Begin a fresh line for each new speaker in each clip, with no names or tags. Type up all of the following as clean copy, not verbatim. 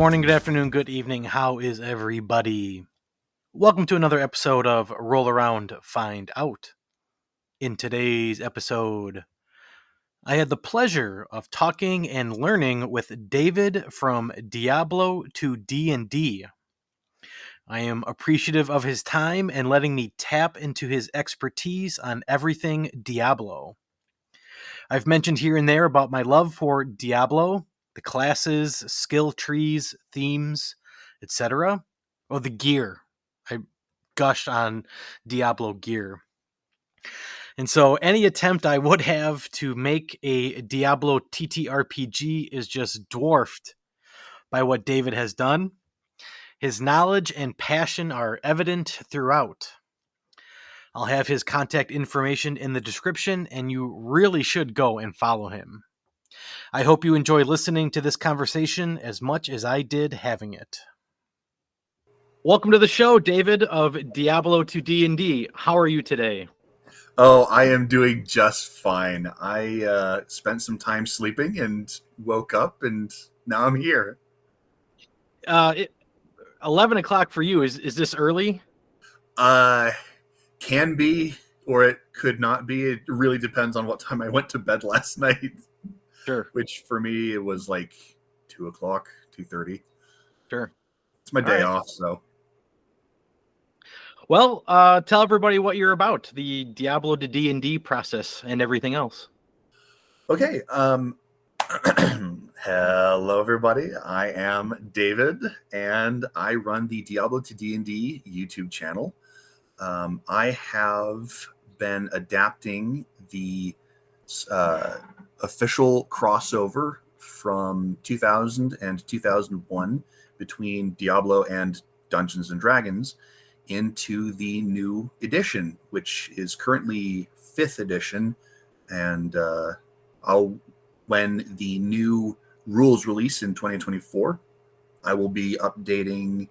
morning, good afternoon, good evening. How is everybody? Welcome to another episode of Roll Around, Find Out. In today's episode, I had the pleasure of talking and learning with David from Diablo to D&D. I am appreciative of his time and letting me tap into his expertise on everything Diablo. I've mentioned here and there about my love for Diablo, the classes, skill trees, themes, etc. Oh, the gear. I gushed on Diablo gear. And so any attempt I would have to make a Diablo TTRPG is just dwarfed by what David has done. His knowledge and passion are evident throughout. I'll have his contact information in the description, and you really should go and follow him. I hope you enjoy listening to this conversation as much as I did having it. Welcome to the show, David of Diablo to D&D. How are you today?
Oh, I am doing just fine. I spent some time sleeping and woke up, and now I'm here.
11 o'clock for you. Is this early?
Can be, or it could not be. It really depends on what time I went to bed last night.
Sure.
Which for me, it was like 2 o'clock, 2:30.
Sure.
It's my day off, so.
Well, tell everybody what you're about, the Diablo to D&D process and everything else.
Okay. Hello, everybody. I am David, and I run the Diablo to D&D YouTube channel. I have been adapting the official crossover from 2000 and 2001 between Diablo and Dungeons and Dragons into the new edition, which is currently 5th edition, and when the new rules release in 2024, I will be updating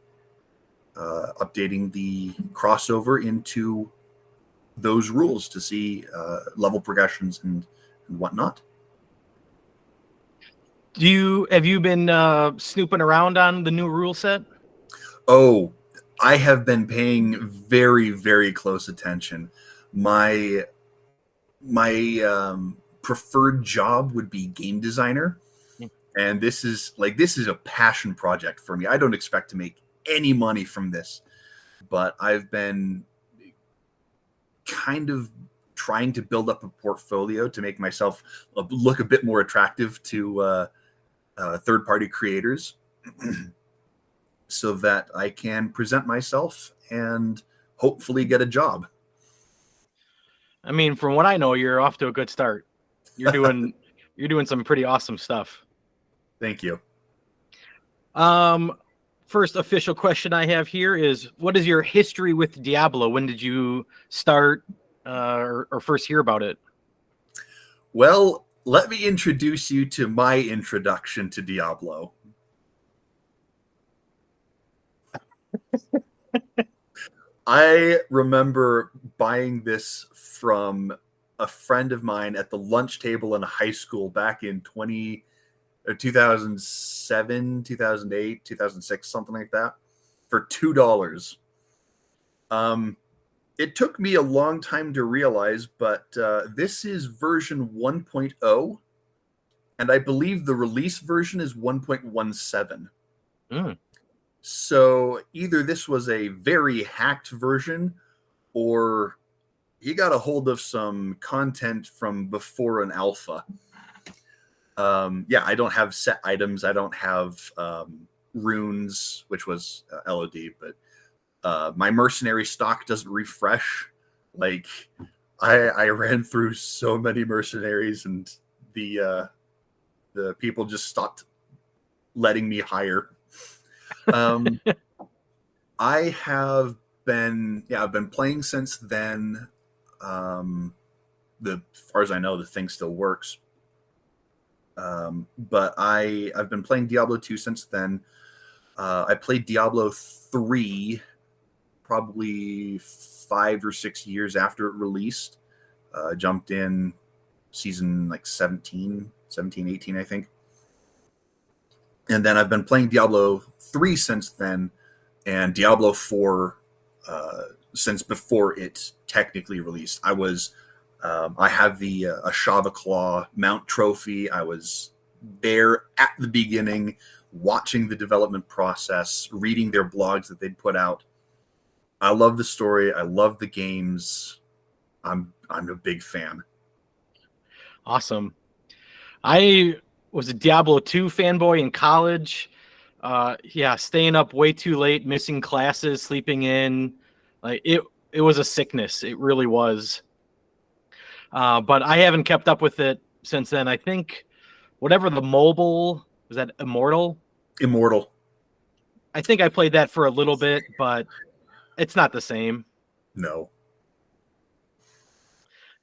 the crossover into those rules to see level progressions and whatnot.
Have you been snooping around on the new rule set?
Oh, I have been paying very, very close attention. My preferred job would be game designer, and this is a passion project for me. I don't expect to make any money from this, but I've been kind of trying to build up a portfolio to make myself look a bit more attractive to third-party creators so that I can present myself and hopefully get a job.
I mean, from what I know, you're off to a good start. You're doing some pretty awesome stuff.
Thank you.
First official question I have here is, what is your history with Diablo? When did you start or first hear about it?
Well, let me introduce you to my introduction to Diablo. I remember buying this from a friend of mine at the lunch table in high school back in 2007, 2008, 2006, something like that, for $2. It took me a long time to realize, but this is version 1.0, and I believe the release version is 1.17. So either this was a very hacked version, or you got a hold of some content from before an alpha. I don't have set items. I don't have runes, which was LOD, but my mercenary stock doesn't refresh. Like, I ran through so many mercenaries, and the people just stopped letting me hire. I've been playing since then. As far as I know, the thing still works. But I've been playing Diablo 2 since then. I played Diablo 3 probably 5 or 6 years after it released. Jumped in season like 17, 18, I think. And then I've been playing Diablo 3 since then, and Diablo 4 since before it technically released. I have the Ashava Claw mount trophy. I was there at the beginning, watching the development process, reading their blogs that they'd put out. I love the story. I love the games. I'm a big fan.
Awesome. I was a Diablo 2 fanboy in college. Yeah, staying up way too late, missing classes, sleeping in. Like it was a sickness. It really was. But I haven't kept up with it since then. I think whatever the mobile was, that Immortal.
Immortal.
I think I played that for a little bit, but it's not the same.
No.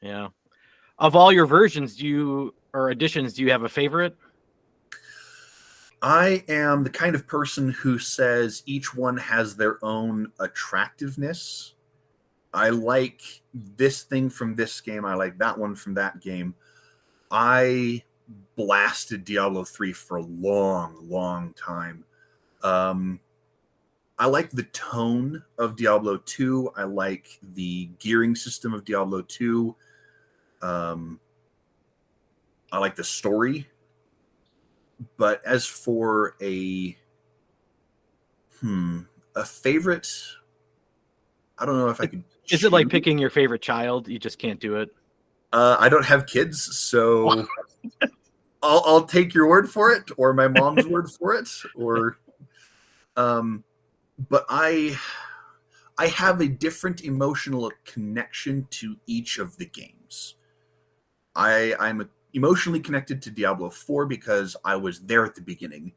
Yeah. Of all your versions, or editions, do you have a favorite?
I am the kind of person who says each one has their own attractiveness. I like this thing from this game. I like that one from that game. I blasted Diablo 3 for a long, long time. I like the tone of Diablo 2. I like the gearing system of Diablo 2. I like the story. But as for a favorite, I don't know if I could.
Is it like picking your favorite child? You just can't do it.
I don't have kids, so I'll take your word for it, or my mom's word for it, or. But I have a different emotional connection to each of the games. I'm emotionally connected to Diablo 4 because I was there at the beginning,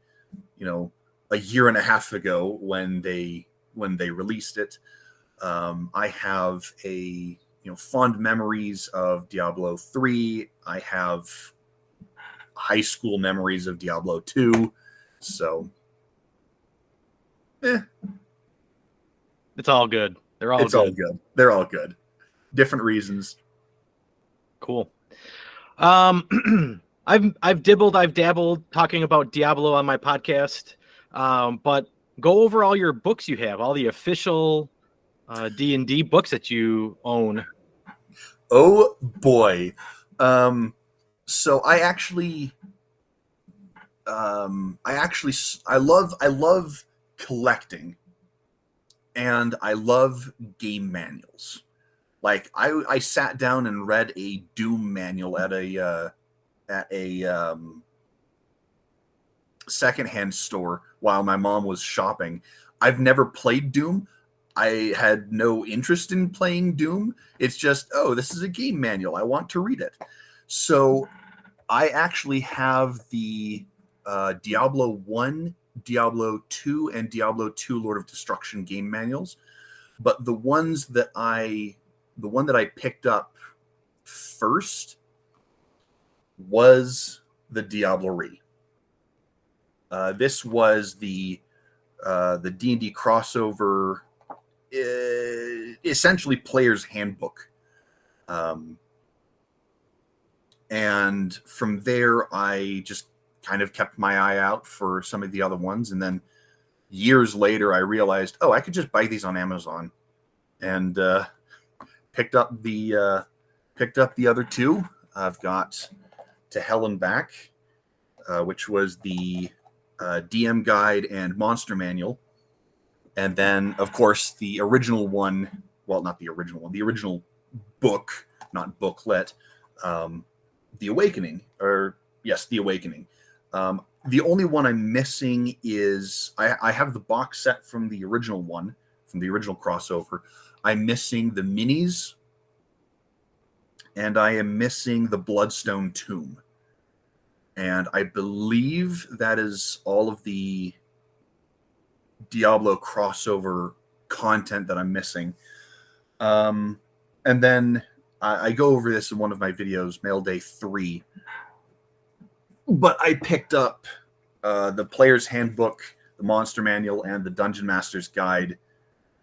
a year and a half ago when they released it. I have fond memories of Diablo 3. I have high school memories of Diablo 2. So,
it's all good. They're all
all good. They're all good. Different reasons.
Cool. I've dabbled talking about Diablo on my podcast. But go over all your books you have, all the official D&D books that you own.
Oh boy. So I love collecting, and I love game manuals. Like I sat down and read a Doom manual at a secondhand store while my mom was shopping. I've never played Doom. I had no interest in playing Doom. It's just, this is a game manual. I want to read it. So I actually have the Diablo 1, Diablo 2, and Diablo 2 Lord of Destruction game manuals. But the one that I picked up first was the Diablo Re. This was the D&D crossover, essentially player's handbook. And from there, I just kind of kept my eye out for some of the other ones. And then years later, I realized, I could just buy these on Amazon, and picked up the other two. I've got To Hell and Back, which was the DM guide and monster manual. And then, of course, the original one, well, not the original one, the original book, not booklet, The Awakening, The Awakening. The only one I'm missing is, I have the box set from the original one, from the original crossover. I'm missing the minis, and I am missing the Bloodstone Tomb. And I believe that is all of the Diablo crossover content that I'm missing. And then I go over this in one of my videos, Mail Day 3. But I picked up the Player's Handbook, the Monster Manual, and the Dungeon Master's Guide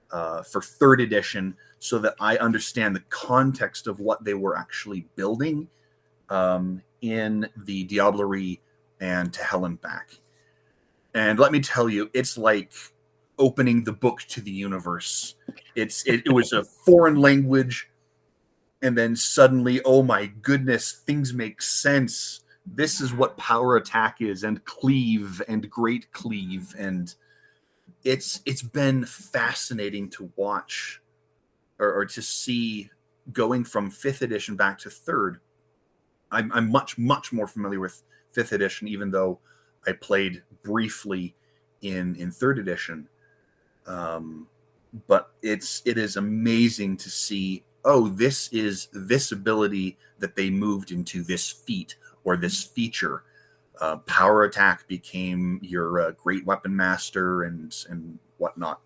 for 3rd edition, so that I understand the context of what they were actually building in the Diablo Re and To Hell and Back. And let me tell you, it's like opening the book to the universe. It was a foreign language, and then suddenly, oh my goodness, things make sense. This is what power attack is, and cleave, and great cleave, and it's been fascinating to watch or to see going from fifth edition back to third. I'm much more familiar with fifth edition, even though I played briefly in third edition. But it is amazing to see. Oh, this is this ability that they moved into this feat or this feature. Power attack became your great weapon master and whatnot.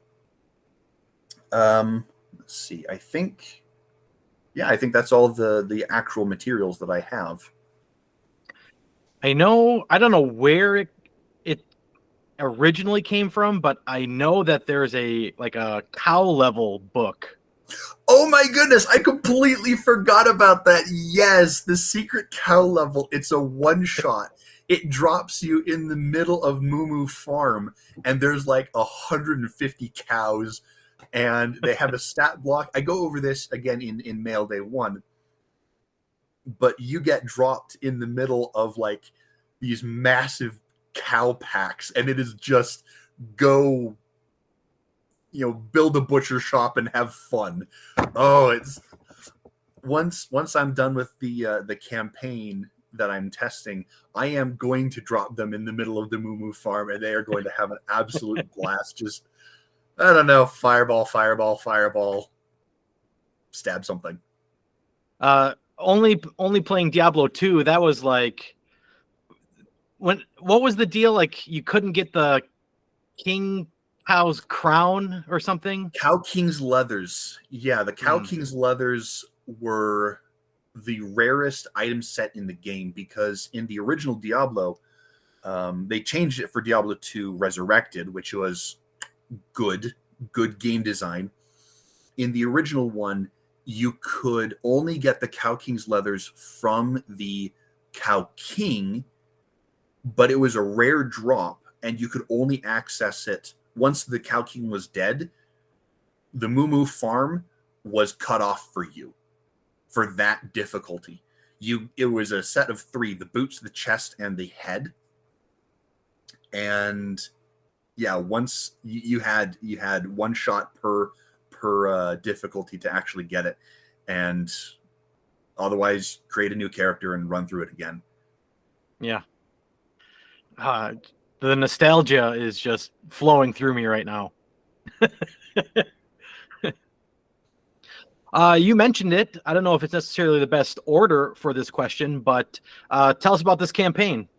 Let's see. I think that's all the actual materials that I have.
I don't know where it originally came from, but I know that there's a cow level book.
Oh my goodness, I completely forgot about that. Yes, the secret cow level. It's a one shot. It drops you in the middle of Moo Farm, and there's like 150 cows, and they have a stat block. I go over this again in Mail Day 1, but you get dropped in the middle of like these massive cow packs, and it is just go, build a butcher shop and have fun. Oh, it's once I'm done with the campaign that I'm testing, I am going to drop them in the middle of the Moo Farm, and they are going to have an absolute blast. Just, I don't know, fireball, stab something.
Only playing Diablo 2, that was like what was the deal? Like you couldn't get the king cow's crown or something?
Cow King's leathers. Yeah, the Cow King's leathers were the rarest item set in the game, because in the original Diablo, they changed it for Diablo 2 Resurrected, which was good game design. In the original one, you could only get the Cow King's leathers from the Cow King, but it was a rare drop, and you could only access it once the Cow King was dead. The Moo Farm was cut off for you for that difficulty. It was a set of 3: the boots, the chest, and the head. And yeah, once you had one shot per difficulty to actually get it, and otherwise create a new character and run through it again.
Yeah. The nostalgia is just flowing through me right now. You mentioned it. I don't know if it's necessarily the best order for this question, but tell us about this campaign.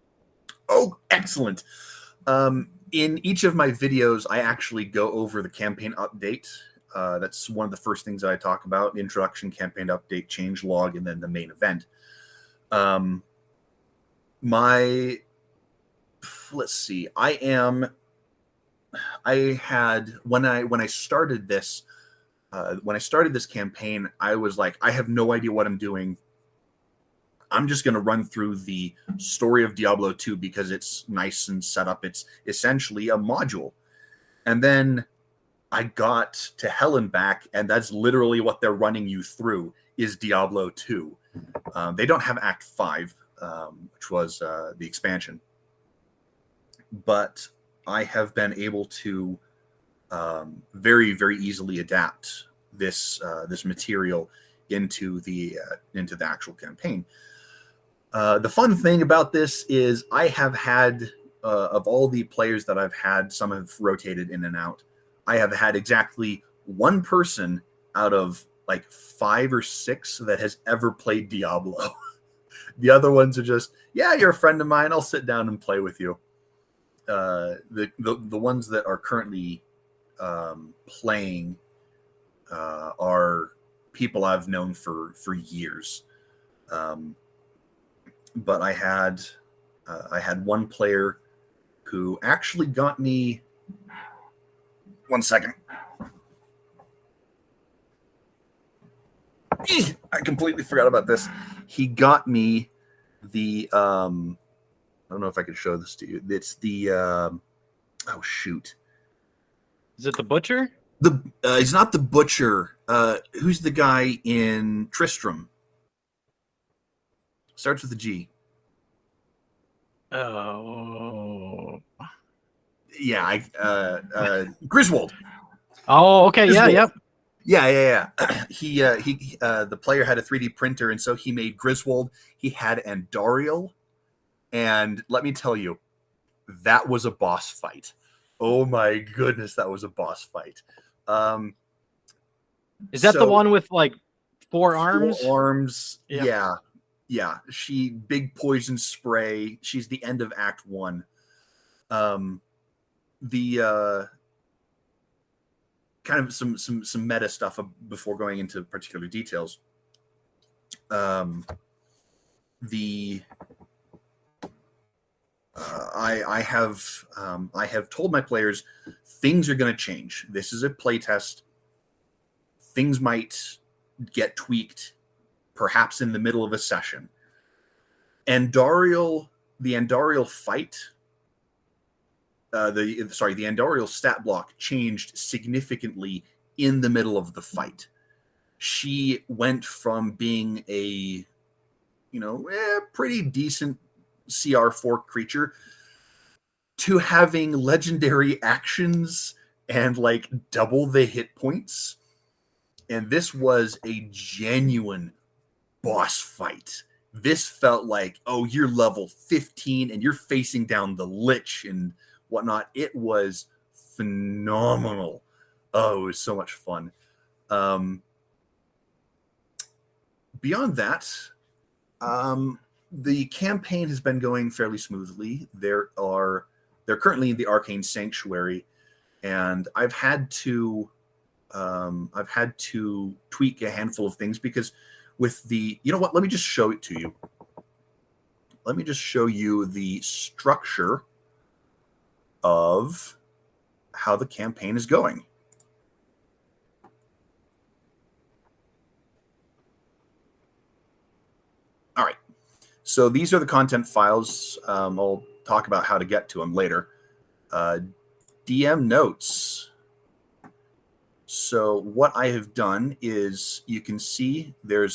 Oh, excellent. In each of my videos, I actually go over the campaign update. That's one of the first things that I talk about: the introduction, campaign update, change log, and then the main event. Let's see. When I started this campaign, I was like, I have no idea what I'm doing. I'm just going to run through the story of Diablo 2 because it's nice and set up. It's essentially a module. And then I got to Hell and Back, and that's literally what they're running you through is Diablo 2. They don't have Act 5, which was the expansion. But I have been able to very, very easily adapt this material into the actual campaign. The fun thing about this is I have had, of all the players that I've had, some have rotated in and out. I have had exactly one person out of like 5 or 6 that has ever played Diablo. The other ones are just, yeah, you're a friend of mine, I'll sit down and play with you. The ones that are currently playing are people I've known for years. But I had one player who actually got me. One second. I completely forgot about this. He got me the. I don't know if I can show this to you. It's the Oh shoot.
Is it the butcher?
He's not the butcher. Who's the guy in Tristram? Starts with a G.
Oh.
Yeah, Griswold.
Oh, okay. Yeah,
Griswold.
yep.
Yeah. The player had a 3D printer, and so he made Griswold. He had Andariel, and let me tell you, that was a boss fight. Oh my goodness, that was a boss fight.
Is that the one with like 4 arms?
4 arms.
Yep.
Yeah. She big poison spray. She's the end of Act 1. The kind of some meta stuff before going into particular details. I have told my players things are going to change. This is a playtest. Things might get tweaked, perhaps in the middle of a session. The Andariel fight, the Andariel stat block changed significantly in the middle of the fight. She went from being a, pretty decent CR4 creature to having legendary actions and like double the hit points. And this was a genuine boss fight. This felt like, oh, you're level 15 and you're facing down the Lich and whatnot. It was phenomenal. Oh, it was so much fun. Beyond that, the campaign has been going fairly smoothly. They're currently in the Arcane Sanctuary, and I've had to tweak a handful of things because with the, let me just show it to you. Let me just show you the structure of how the campaign is going. All right. So these are the content files. I'll talk about how to get to them later. DM notes. So what I have done is, you can see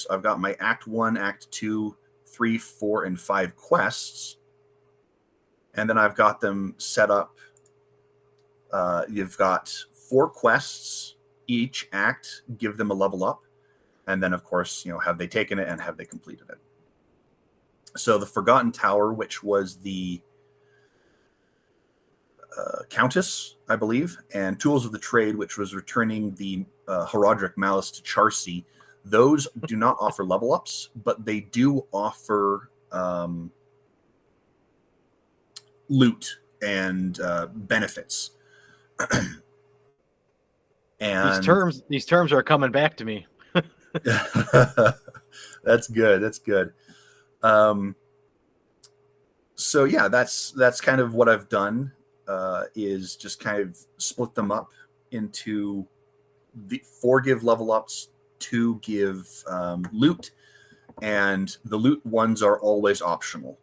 I've got my Act 1, Act 2, 3, 4, and 5 quests. And then I've got them set up. You've got 4 quests each act, give them a level up. And then, of course, have they taken it and have they completed it? So the Forgotten Tower, which was the Countess, I believe, and Tools of the Trade, which was returning the Herodric Malice to Charcy, those do not offer level ups, but they do offer loot and benefits.
And these terms are coming back to me.
That's good. So yeah, that's kind of what I've done, is just kind of split them up into 4 give level ups, 2 give loot, and the loot ones are always optional.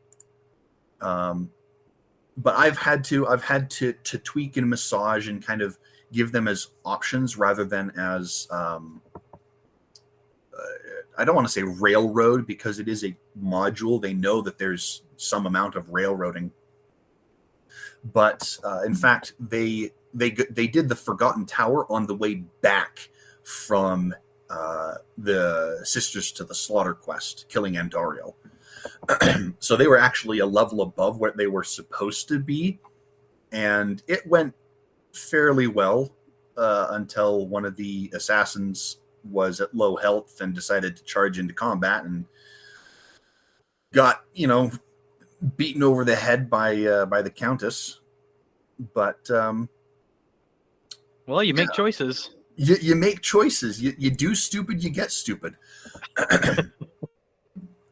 But I've had to tweak and massage and kind of give them as options rather than as I don't want to say railroad, because it is a module. They know that there's some amount of railroading, but in fact, they did the Forgotten Tower on the way back from the Sisters to the Slaughter quest, killing Andariel. So they were actually a level above what they were supposed to be, and it went fairly well until one of the assassins was at low health and decided to charge into combat and got beaten over the head by the Countess. But
well, you make choices.
You make choices. You do stupid, you get stupid.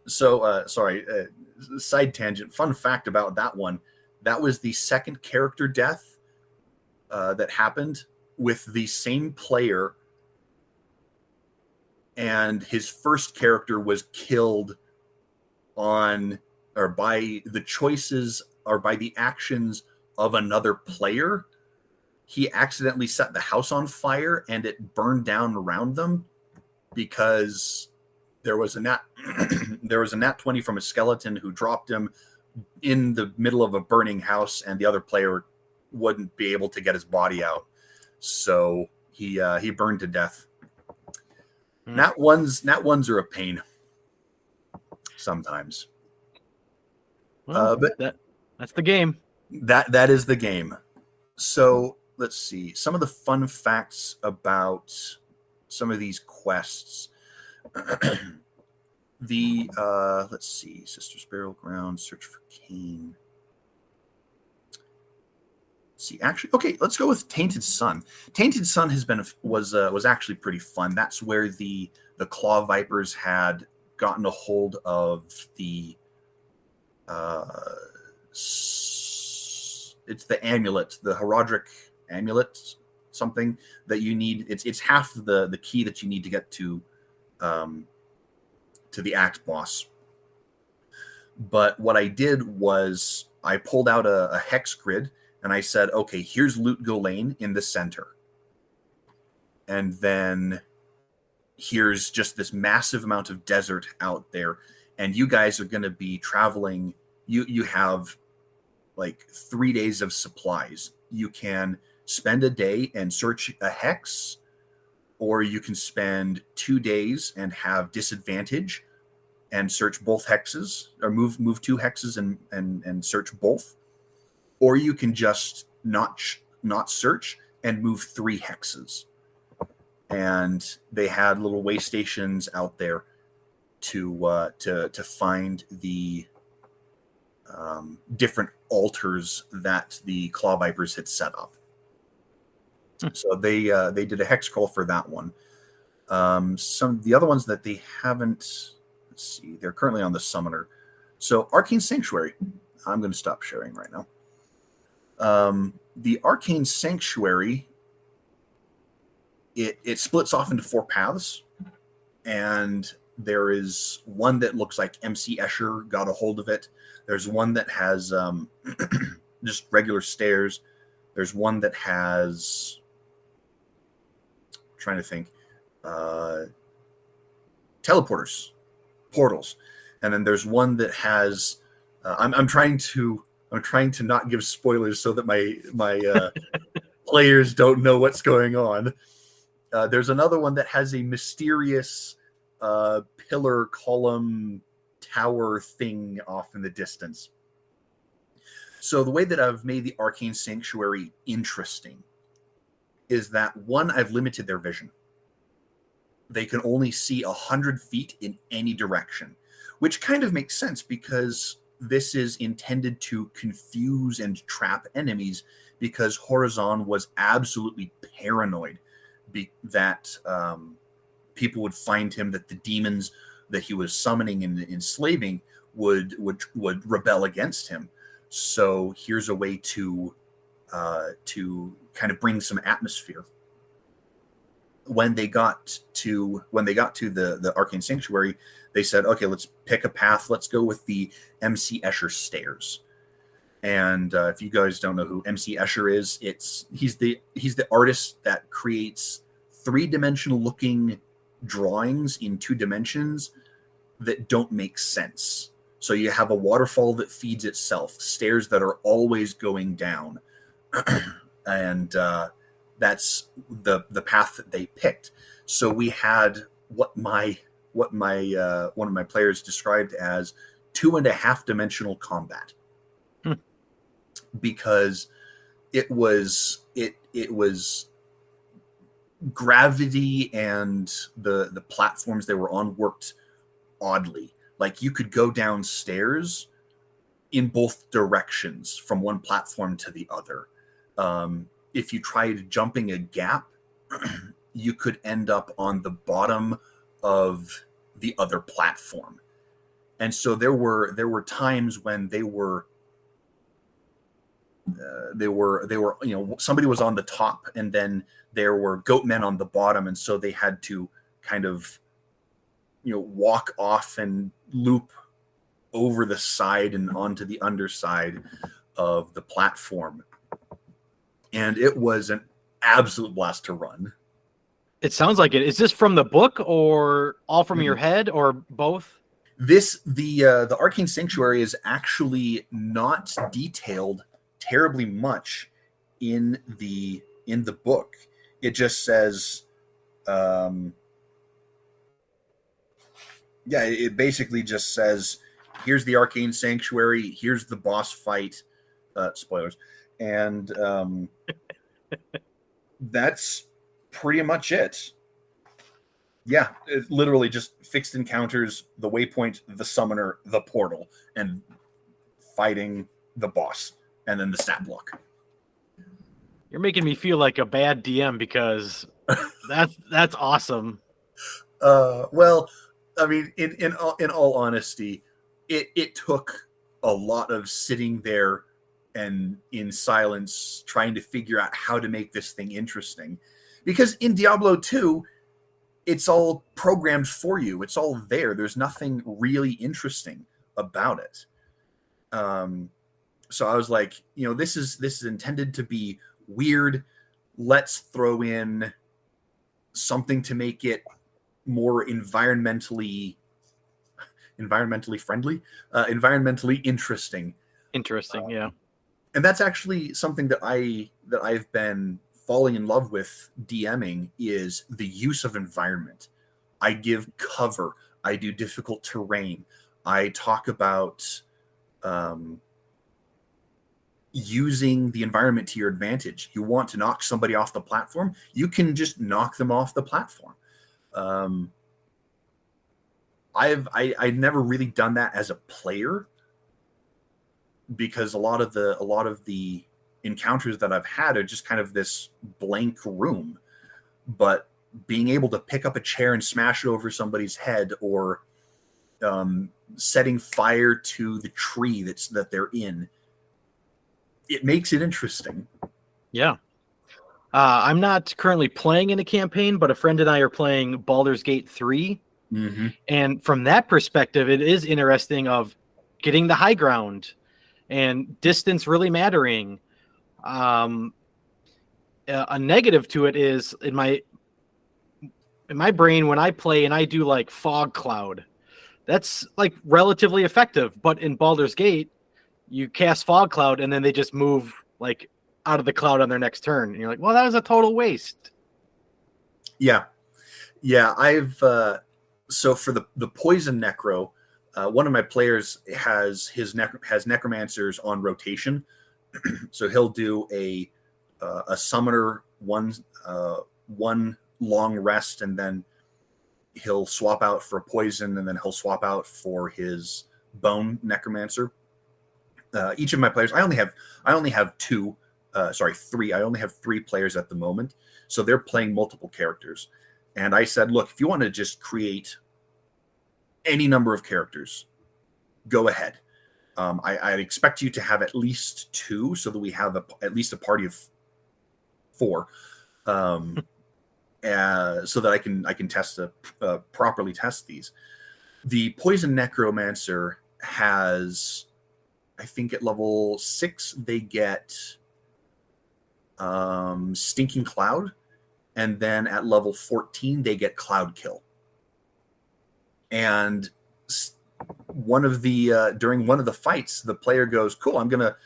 So sorry, side tangent. Fun fact about that one: that was the second character death that happened with the same player, and his first character was killed by the choices or by the actions of another player, he accidentally set the house on fire and it burned down around them because there was a nat there was a nat 20 from a skeleton who dropped him in the middle of a burning house, and the other player wouldn't be able to get his body out, so he burned to death. Nat ones are a pain sometimes.
Well,
But
that's the game.
That is the game. So let's see some of the fun facts about some of these quests. The let's see, Sister's Burial Ground, search for Cain. Let's see, actually, okay, let's go with Tainted Sun. Tainted Sun was actually pretty fun. That's where the Claw Vipers had gotten a hold of the it's the amulet, the Herodric amulet, something that you need. It's half the key that you need to get to the axe boss. But what I did was I pulled out a hex grid and I said, okay, here's Loot Go Lane in the center. And then here's just this massive amount of desert out there. And you guys are going to be traveling. You have like 3 days of supplies. You can spend a day and search a hex, or you can spend 2 days and have disadvantage and search both hexes, or move 2 hexes and search both. Or you can just not search and move 3 hexes. And they had little way stations out there to find the different altars that the Claw Vipers had set up. So they did a hex crawl for that one. Some of the other ones that they haven't, let's see, they're currently on the Summoner. So Arcane Sanctuary, I'm going to stop sharing right now. The Arcane Sanctuary, it splits off into 4 paths, and there is one that looks like MC Escher got a hold of it. There's one that has just regular stairs. There's one that has, I'm trying to think, teleporters, portals, and then there's one that has. I'm trying to not give spoilers so that my players don't know what's going on. There's another one that has a mysterious pillar, column, tower thing off in the distance. So the way that I've made the Arcane Sanctuary interesting is that, one, I've limited their vision. They can only see 100 feet in any direction, which kind of makes sense because this is intended to confuse and trap enemies, because Horizon was absolutely paranoid that people would find him, that the demons that he was summoning and enslaving would rebel against him. So here's a way to kind of bring some atmosphere. When they got to the Arcane Sanctuary, they said, okay, let's pick a path. Let's go with the MC Escher stairs. And if you guys don't know who MC Escher is, he's the artist that creates 3-dimensional looking drawings in 2 dimensions that don't make sense. So you have a waterfall that feeds itself, stairs that are always going down, and that's the path that they picked. So we had what my one of my players described as 2.5-dimensional combat, because it was gravity and the platforms they were on worked oddly. Like, you could go downstairs in both directions from one platform to the other. If you tried jumping a gap, you could end up on the bottom of the other platform. And so there were times when they were somebody was on the top, and then there were goat men on the bottom, and so they had to kind of walk off and loop over the side and onto the underside. of the platform, and it was an absolute blast to run.
It sounds like it. Is this from the book or all from your
Mhm.
head or both?
The Arcane Sanctuary is actually not detailed terribly much in the book. It just says, it basically just says, here's the Arcane Sanctuary, here's the boss fight, spoilers, and that's pretty much it. Yeah, it literally just fixed encounters, the waypoint, the summoner, the portal, and fighting the boss, and then the stat block.
You're making me feel like a bad DM because that's awesome.
Well, I mean, in all honesty, it took a lot of sitting there and in silence trying to figure out how to make this thing interesting, because in Diablo 2, it's all programmed for you. It's all there. There's nothing really interesting about it. So I was like, this is intended to be weird. Let's throw in something to make it more environmentally friendly, environmentally interesting.
Interesting, yeah.
And that's actually something that I've been falling in love with DMing, is the use of environment. I give cover. I do difficult terrain. I talk about using the environment to your advantage. You want to knock somebody off the platform, you can just knock them off the platform. I've never really done that as a player, because a lot of the encounters that I've had are just kind of this blank room. But being able to pick up a chair and smash it over somebody's head, or setting fire to the tree that they're in, it makes it interesting.
Yeah. I'm not currently playing in a campaign, but a friend and I are playing Baldur's Gate 3.
Mm-hmm.
And from that perspective, it is interesting of getting the high ground and distance really mattering. A negative to it is in my brain, when I play and I do like fog cloud, that's like relatively effective. But in Baldur's Gate, you cast fog cloud and then they just move like out of the cloud on their next turn. And you're like, well, that was a total waste.
Yeah. I've so for the poison necro, one of my players has necromancers on rotation. So he'll do a summoner one long rest, and then he'll swap out for poison, and then he'll swap out for his bone necromancer. Each of my players, I only have three. I only have three players at the moment, so they're playing multiple characters. And I said, look, if you want to just create any number of characters, go ahead. I'd expect you to have at least two, so that we have at least a party of four, so that I can properly test these. The poison necromancer has, I think at level 6 they get Stinking Cloud, and then at level 14 they get Cloud Kill. And one of the during one of the fights, the player goes, "Cool, I'm gonna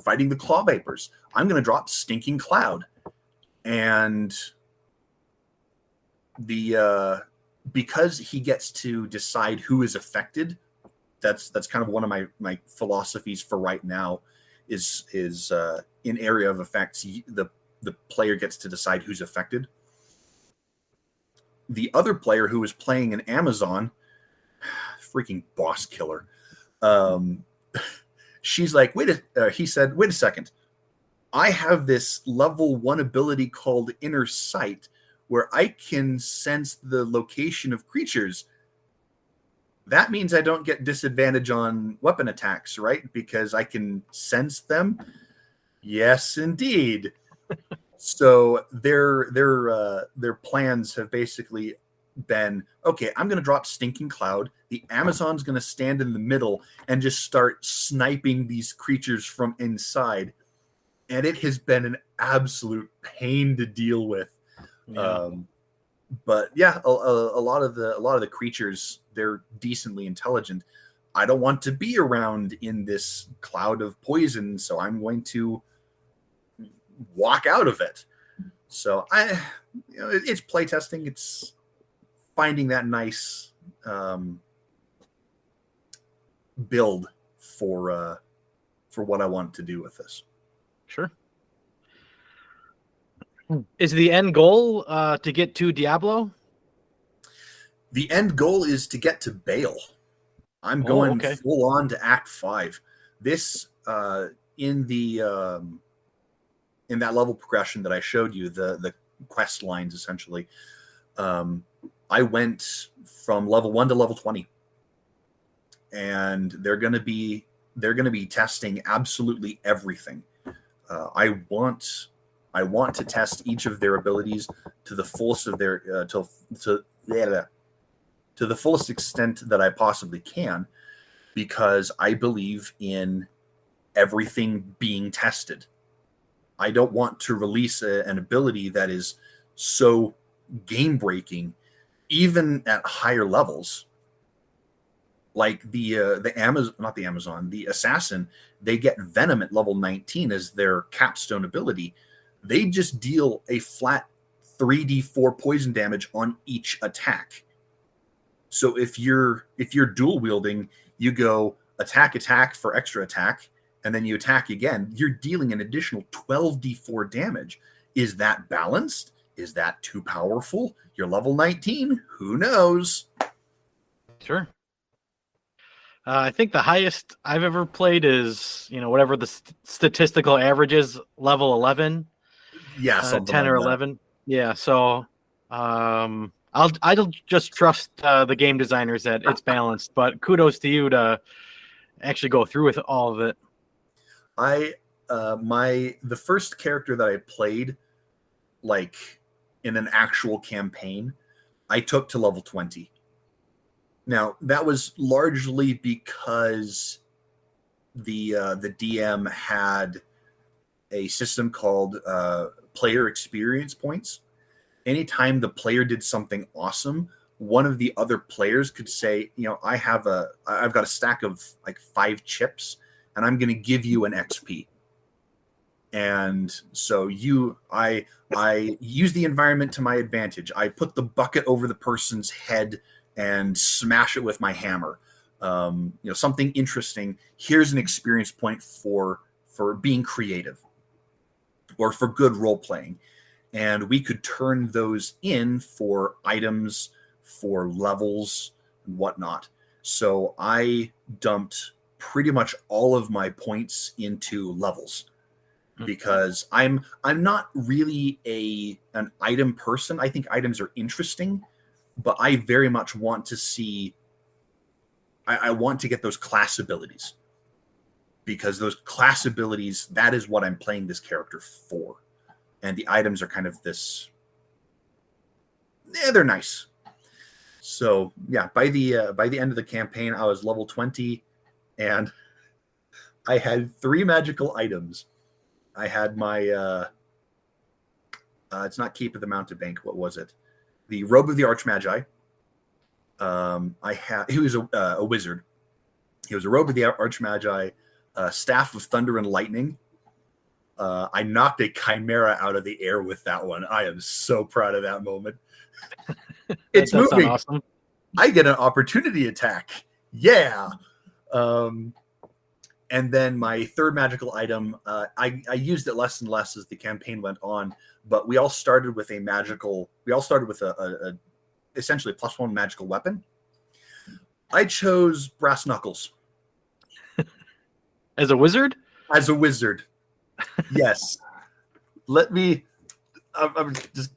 fighting the Claw Vapors. I'm gonna drop Stinking Cloud," and because he gets to decide who is affected. That's kind of one of my philosophies for right now. Is in area of effects, the player gets to decide who's affected. The other player, who was playing an Amazon, freaking boss killer, she's like, he said, wait a second. I have this level 1 ability called Inner Sight, where I can sense the location of creatures. That means I don't get disadvantage on weapon attacks, right? Because I can sense them. Yes, indeed. So their plans have basically been, okay, I'm going to drop Stinking Cloud. The Amazon's going to stand in the middle and just start sniping these creatures from inside. And it has been an absolute pain to deal with.
Yeah.
But yeah, a lot of the creatures, they're decently intelligent. I don't want to be around in this cloud of poison, so I'm going to walk out of it. So it's playtesting. It's finding that nice build for what I want to do with this.
Sure. Is the end goal to get to Diablo?
The end goal is to get to Bale. I'm going full on to Act 5. This in that level progression that I showed you, the quest lines essentially. I went from level 1 to level 20, and they're going to be testing absolutely everything. I want to test each of their abilities to the fullest of their to the fullest extent that I possibly can, because I believe in everything being tested. I don't want to release an ability that is so game breaking, even at higher levels. Like the assassin, they get venom at level 19 as their capstone ability. They just deal a flat 3d4 poison damage on each attack. So if you're dual wielding, you go attack for extra attack, and then you attack again, you're dealing an additional 12d4 damage. Is that balanced? Is that too powerful? You're level 19. Who knows?
Sure. I think the highest I've ever played is, whatever the statistical average is, level 11.
Yeah,
10
like
or
that.
11. Yeah, so I'll just trust the game designers that it's balanced, but kudos to you to actually go through with all of it.
The first character that I played, like in an actual campaign, I took to level 20. Now, that was largely because the DM had a system called player experience points. Anytime the player did something awesome, one of the other players could say, I've got a stack of like 5 chips, and I'm going to give you an XP. And so I use the environment to my advantage. I put the bucket over the person's head and smash it with my hammer. Something interesting. Here's an experience point for being creative or for good role playing. And we could turn those in for items, for levels, and whatnot. So I dumped pretty much all of my points into levels, because I'm not really an item person. I think items are interesting, but I very much want to see. I want to get those class abilities, because those class abilities, that is what I'm playing this character for. And the items are kind of this. They're nice. So yeah, by the end of the campaign, I was level 20, and I had 3 magical items. I had my it's not Keep of the Mountebank. What was it? The Robe of the Archmagi. He was a wizard. He was a Robe of the Archmagi, Staff of Thunder and Lightning. I knocked a chimera out of the air with that one. I am so proud of that moment. It's moving.
Awesome.
I get an opportunity attack. Yeah. And then my 3rd magical item, I used it less and less as the campaign went on, but we all started with a essentially +1 magical weapon. I chose Brass Knuckles.
As a wizard?
As a wizard. Yes. Let me. I'm just.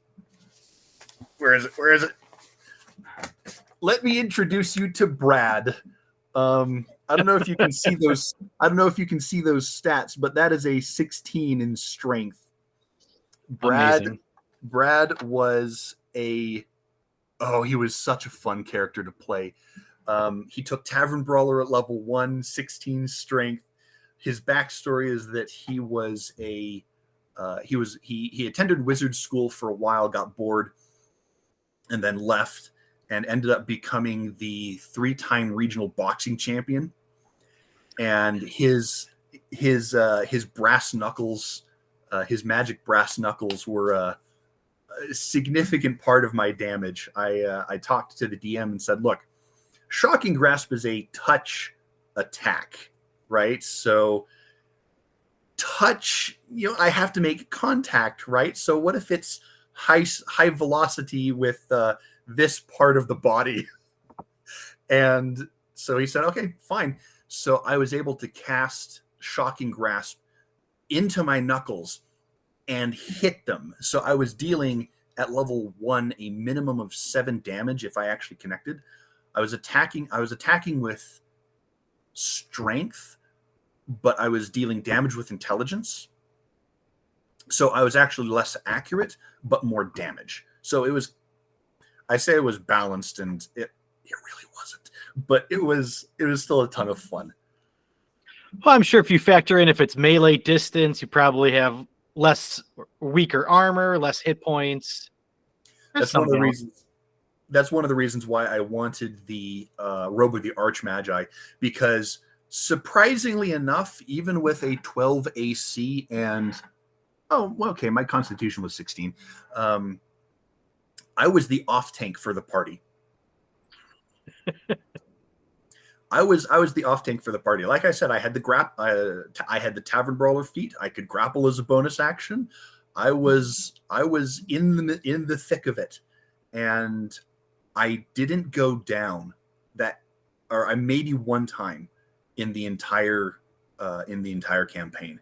Where is it? Let me introduce you to Brad. I don't know if you can see those. I don't know if you can see those stats, but that is a 16 in strength.
Amazing.
Brad was a Oh, he was such a fun character to play. He took Tavern Brawler at level 1, 16 strength. His backstory is that he was he attended wizard school for a while, got bored, and then left and ended up becoming the 3-time regional boxing champion. And his brass knuckles, his magic brass knuckles were a significant part of my damage. I talked to the DM and said, "Look, Shocking Grasp is a touch attack, right? So touch, I have to make contact, right? So what if it's high velocity with this part of the body?" And so he said, "Okay, fine." So I was able to cast Shocking Grasp into my knuckles and hit them. So I was dealing at level 1 a minimum of 7 damage if I actually connected. I was attacking with strength, but I was dealing damage with intelligence. So I was actually less accurate, but more damage. So it was balanced, and it really wasn't, but it was still a ton of fun.
Well, I'm sure if you factor in if it's melee distance, you probably have less weaker armor, less hit points.
That's one of the reasons. That's one of the reasons why I wanted the Robe of the Archmagi, because surprisingly enough, even with a 12 AC and my Constitution was 16. I was the off tank for the party. I was the off tank for the party. Like I said, I had the I had the Tavern Brawler feat. I could grapple as a bonus action. I was in the thick of it, and I didn't go down I maybe one time in the entire campaign.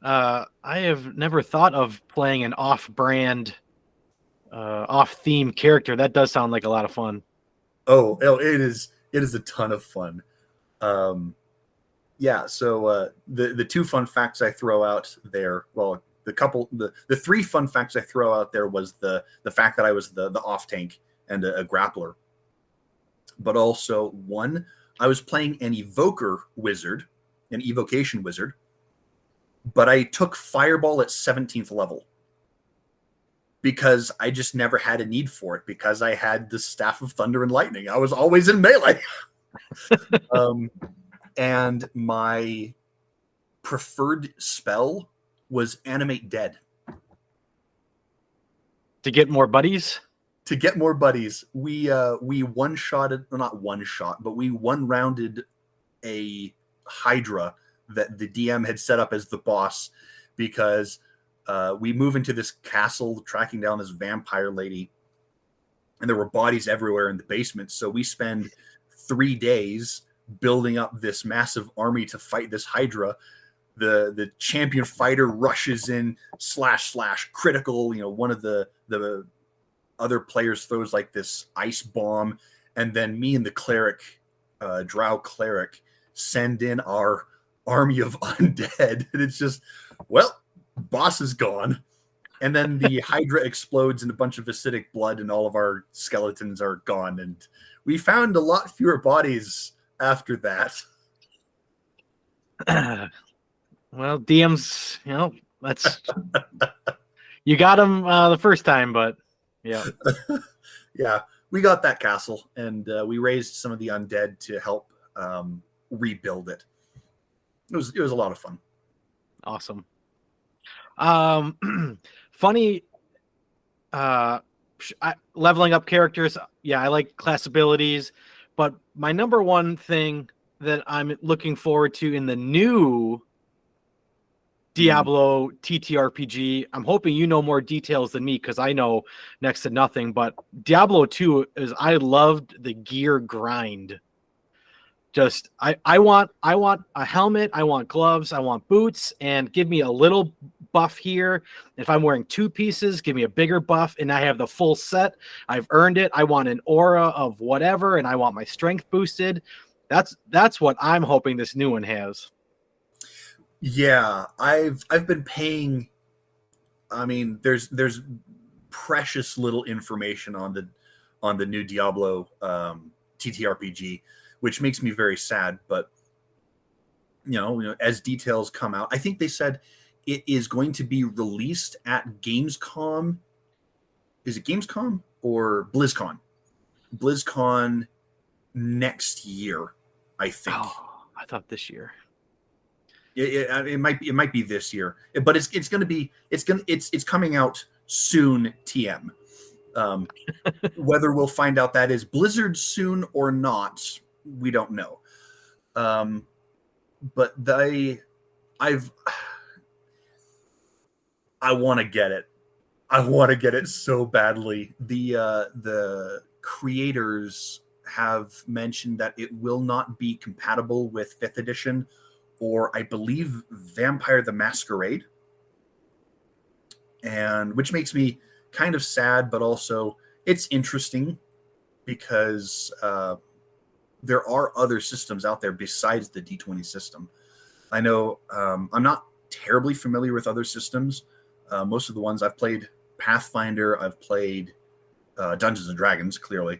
I have never thought of playing an off-brand, off-theme character. That does sound like a lot of fun.
Oh, it is a ton of fun. Yeah, so the 2 fun facts I throw out there, well, the 3 fun facts I throw out there was the fact that I was the off tank and a grappler. But also, 1, I was playing an evocation wizard, but I took Fireball at 17th level because I just never had a need for it, because I had the Staff of Thunder and Lightning. I was always in melee. And my preferred spell was Animate Dead.
To get more buddies?
To get more buddies. We one-shotted, well, not one-shot, but we one-rounded a Hydra that the DM had set up as the boss, because we move into this castle tracking down this vampire lady, and there were bodies everywhere in the basement. So we spend 3 days building up this massive army to fight this Hydra. The champion fighter rushes in, slash critical. One of the other players throws like this ice bomb, and then me and the cleric, drow cleric, send in our army of undead, and it's just, well, boss is gone. And then the Hydra explodes in a bunch of acidic blood, and all of our skeletons are gone. And we found a lot fewer bodies after that.
Well, DMs, that's you got them the first time, but yeah.
Yeah, we got that castle, and we raised some of the undead to help rebuild it. It was a lot of fun.
Awesome. Funny, leveling up characters. Yeah, I like class abilities, but my number one thing that I'm looking forward to in the new Diablo TTRPG, I'm hoping you know more details than me, because I know next to nothing, but Diablo 2 I loved the gear grind. Just I want a helmet, I want gloves, I want boots, and give me a little buff here. If I'm wearing 2 pieces, give me a bigger buff, and I have the full set. I've earned it. I want an aura of whatever, and I want my strength boosted. That's what I'm hoping this new one has.
Yeah, I've been paying. I mean, there's precious little information on the new Diablo TTRPG, which makes me very sad. But as details come out, I think they said it is going to be released at Gamescom. Is it Gamescom or BlizzCon? BlizzCon next year, I think.
Oh, I thought this year.
It might be this year, but it's coming out soon. TM. Whether we'll find out that is Blizzard soon or not, we don't know. But I want to get it. I want to get it so badly. The creators have mentioned that it will not be compatible with 5th edition or I believe Vampire the Masquerade, and which makes me kind of sad, but also it's interesting because there are other systems out there besides the D20 system. I know I'm not terribly familiar with other systems. Most of the ones I've played Pathfinder, I've played Dungeons and Dragons, clearly.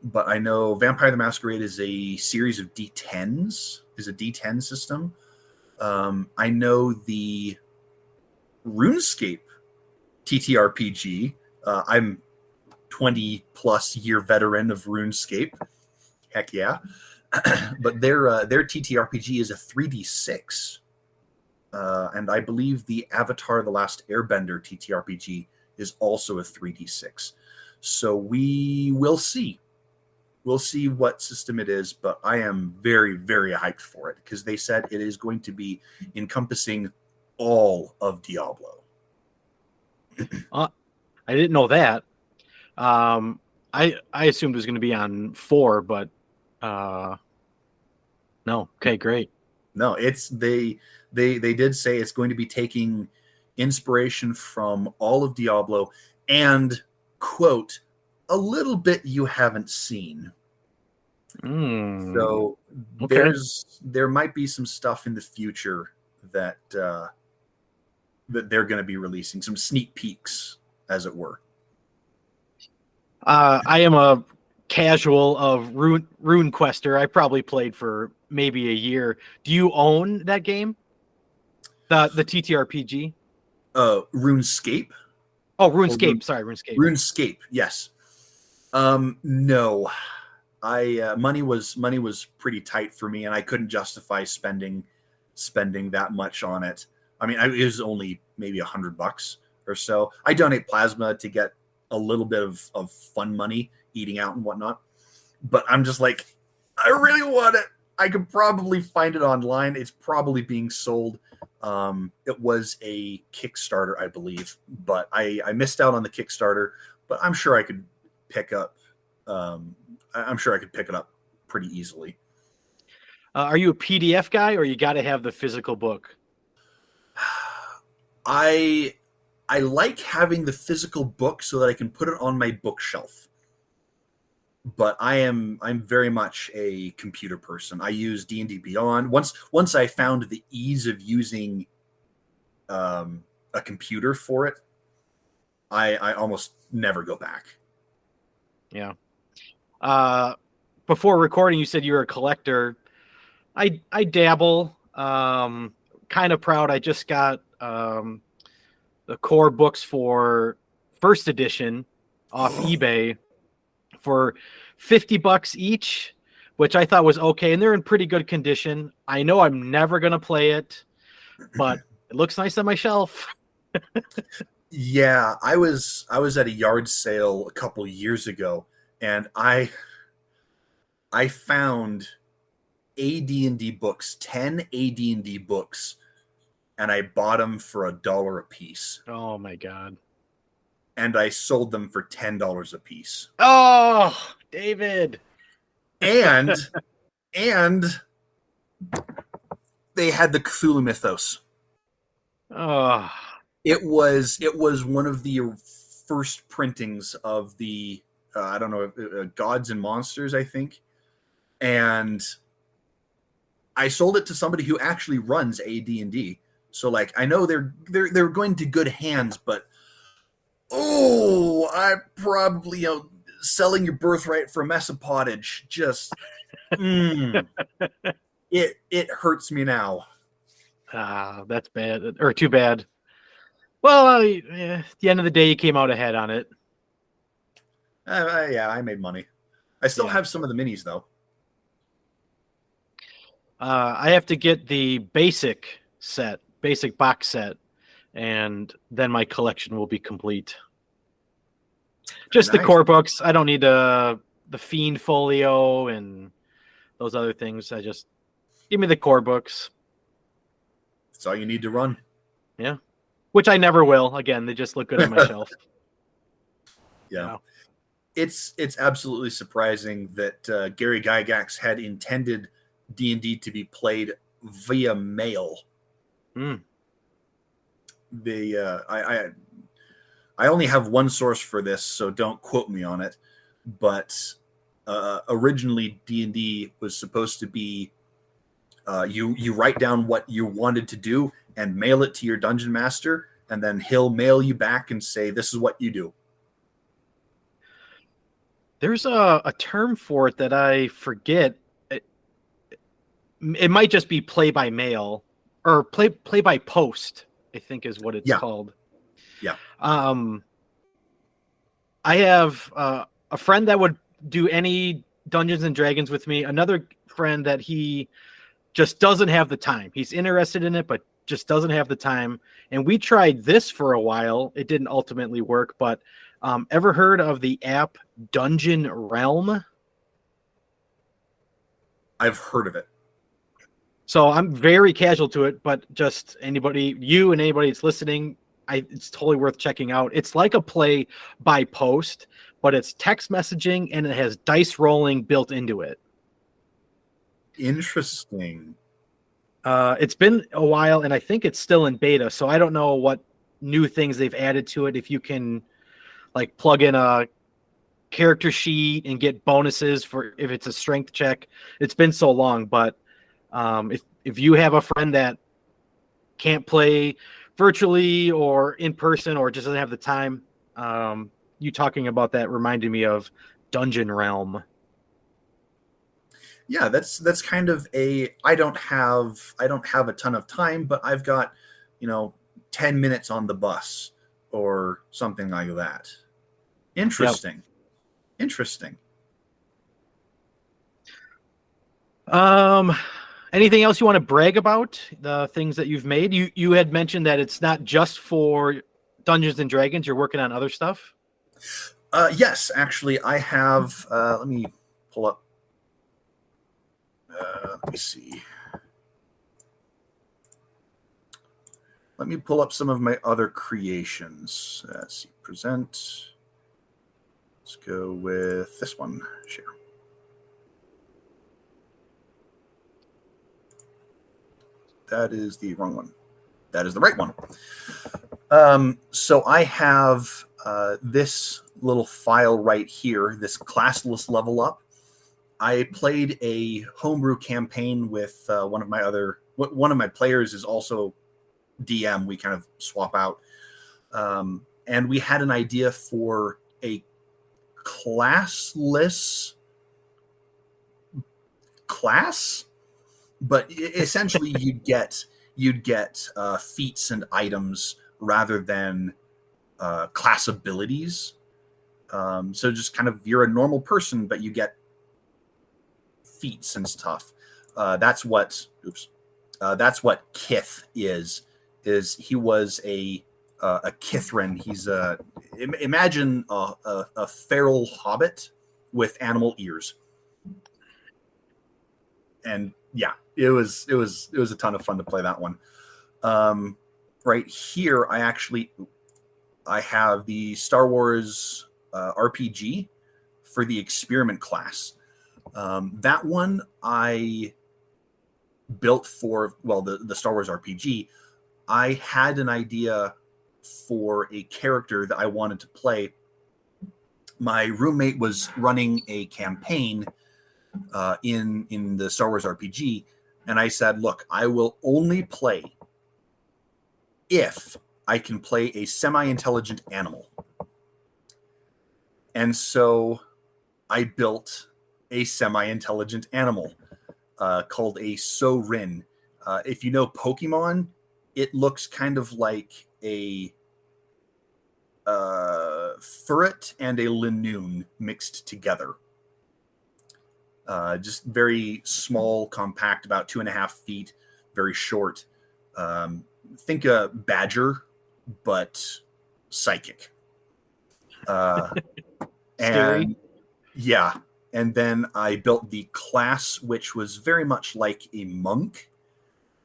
But I know Vampire the Masquerade is a series of D10s, is a D10 system. I know the RuneScape TTRPG. I'm 20 plus year veteran of RuneScape. Heck yeah. But their TTRPG is a 3D6. And I believe the Avatar The Last Airbender TTRPG is also a 3D6. So we will see. We'll see what system it is, but I am very, very hyped for it because they said it is going to be encompassing all of Diablo.
I didn't know that. I assumed it was going to be on 4, but no. Okay, great.
No, it's they did say it's going to be taking inspiration from all of Diablo and quote a little bit you haven't seen. So
okay.
there might be some stuff in the future that that they're going to be releasing, some sneak peeks, as it were.
I am a casual of Rune Quester. I probably played for maybe a year. Do you own that game? The TTRPG?
RuneScape?
Oh, RuneScape. Sorry, RuneScape.
RuneScape, yes. No. Money was pretty tight for me, and I couldn't justify spending that much on it. I mean, it was only maybe $100 or so. I donate plasma to get a little bit of fun money, eating out and whatnot. But I'm just like, I really want it. I could probably find it online. It's probably being sold. It was a Kickstarter, I believe, but I missed out on the Kickstarter. But I'm sure I could pick up. I'm sure I could pick it up pretty easily.
Are you a PDF guy, or you got to have the physical book?
I like having the physical book so that I can put it on my bookshelf. But I'm very much a computer person. I use D&D Beyond. Once I found the ease of using a computer for it, I almost never go back.
Yeah. Before recording, you said you were a collector. I dabble. Kind of proud. I just got the core books for 1st edition off eBay for $50 each, which I thought was okay, and they're in pretty good condition. I know I'm never gonna play it, but it looks nice on my shelf.
Yeah, I was at a yard sale a couple years ago, and I found AD&D books, 10 AD&D books, and I bought them for $1 a piece.
Oh my god.
And I sold them for $10 a piece.
Oh, David.
And they had the Cthulhu mythos.
Oh.
It was one of the first printings of the I don't know, Gods and Monsters, I think. And I sold it to somebody who actually runs AD&D. So like I know they're going to good hands, but Oh, I probably selling your birthright for a mess of pottage. Just it hurts me now.
That's bad, or too bad. Well, at the end of the day, you came out ahead on it.
Yeah, I made money. I still
Yeah.
have some of the minis though.
I have to get the basic box set, and then my collection will be complete.
Very
Just the
nice.
core books. I don't need the Fiend Folio and those other things. I just give me the core books.
That's all you need to run.
Yeah, which I never will. Again, they just look good on my shelf.
Yeah. It's absolutely surprising that Gary Gygax had intended D&D to be played via mail.
Mm.
I only have one source for this, so don't quote me on it. But originally, D&D was supposed to be you write down what you wanted to do and mail it to your dungeon master, and then he'll mail you back and say, "This is what you do."
There's a term for it that I forget. It might just be play by mail or play by post, I think is what it's
Yeah.
called.
Yeah.
I have a friend that would do any Dungeons and Dragons with me. Another friend that he just doesn't have the time. He's interested in it, but just doesn't have the time. And we tried this for a while. It didn't ultimately work, but ever heard of the app Dungeon Realm?
I've heard of it.
So I'm very casual to it, but just anybody, you and anybody that's listening, it's totally worth checking out. It's like a play by post, but it's text messaging and it has dice rolling built into it.
Interesting.
It's been a while, and I think it's still in beta, so I don't know what new things they've added to it. If you can, like, plug in a character sheet and get bonuses for if it's a strength check. It's been so long, but if you have a friend that can't play virtually or in person or just doesn't have the time, you talking about that reminded me of Dungeon Realm.
Yeah, that's kind of I don't have a ton of time, but I've got 10 minutes on the bus or something like that. Interesting. Yep. Interesting.
Anything else you want to brag about, the things that you've made? You had mentioned that it's not just for Dungeons and Dragons, you're working on other stuff.
Yes, actually I have let me pull up let me see. Let me pull up some of my other creations. Let's see, present. Let's go with this one, share. That is the wrong one. That is the right one. So I have this little file right here, this classless level up. I played a homebrew campaign with one of my players is also DM. We kind of swap out. And we had an idea for a classless class, but essentially you'd get feats and items rather than class abilities. So just kind of you're a normal person, but you get feats and stuff. That's what Kith is he was a Kithrin. He's imagine a feral hobbit with animal ears. And yeah, it was a ton of fun to play that one. Right here, I have the Star Wars RPG for the experiment class. That one I built for the Star Wars RPG. I had an idea for a character that I wanted to play. My roommate was running a campaign in the Star Wars RPG, and I said, look, I will only play if I can play a semi-intelligent animal. And so I built a semi-intelligent animal called a Sorin. If you know Pokemon, it looks kind of like a ferret and a Linoon mixed together. Just very small, compact, about 2.5 feet, very short. Think a badger, but psychic.
Scary.
And yeah, and then I built the class, which was very much like a monk.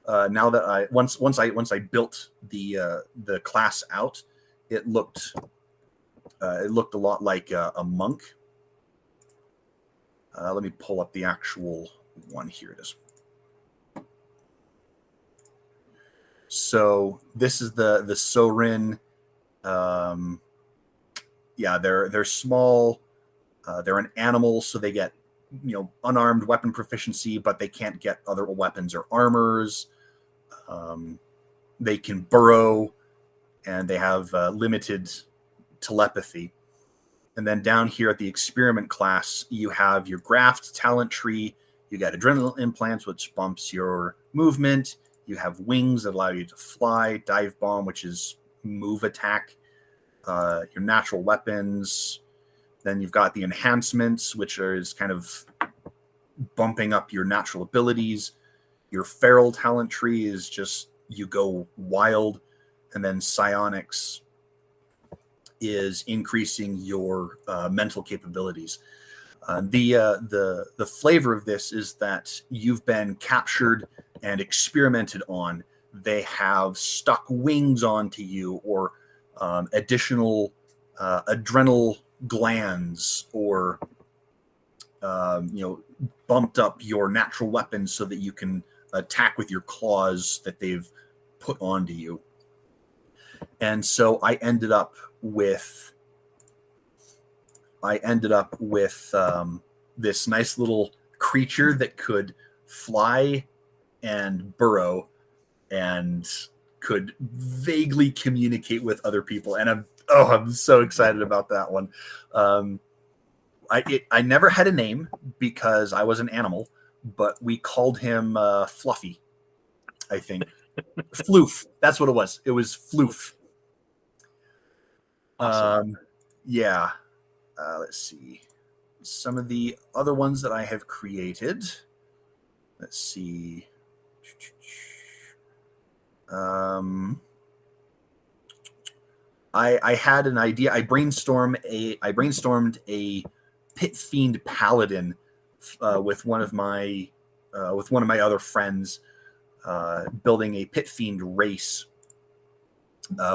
Now that I once I built the class out, it looked a lot like a monk. Let me pull up the actual one. Here it is. So this is the Sorin. Yeah, they're small. They're an animal, so they get unarmed weapon proficiency, but they can't get other weapons or armors. They can burrow, and they have limited telepathy. And then down here at the experiment class, you have your graft talent tree. You got adrenaline implants, which bumps your movement. You have wings that allow you to fly. Dive bomb, which is move attack. Your natural weapons. Then you've got the enhancements, which is kind of bumping up your natural abilities. Your feral talent tree is just you go wild. And then psionics is increasing your mental capabilities. The flavor of this is that you've been captured and experimented on. They have stuck wings onto you, or additional adrenal glands, or bumped up your natural weapons so that you can attack with your claws that they've put onto you. And so I ended up with this nice little creature that could fly and burrow and could vaguely communicate with other people. And I'm so excited about that one. I never had a name because I was an animal, but we called him Fluffy, I think. Floof. That's what it was. It was Floof.
Awesome.
Yeah. Let's see. Some of the other ones that I have created. Let's see. I had an idea. I brainstormed a pit fiend paladin with one of my other friends, building a pit fiend race,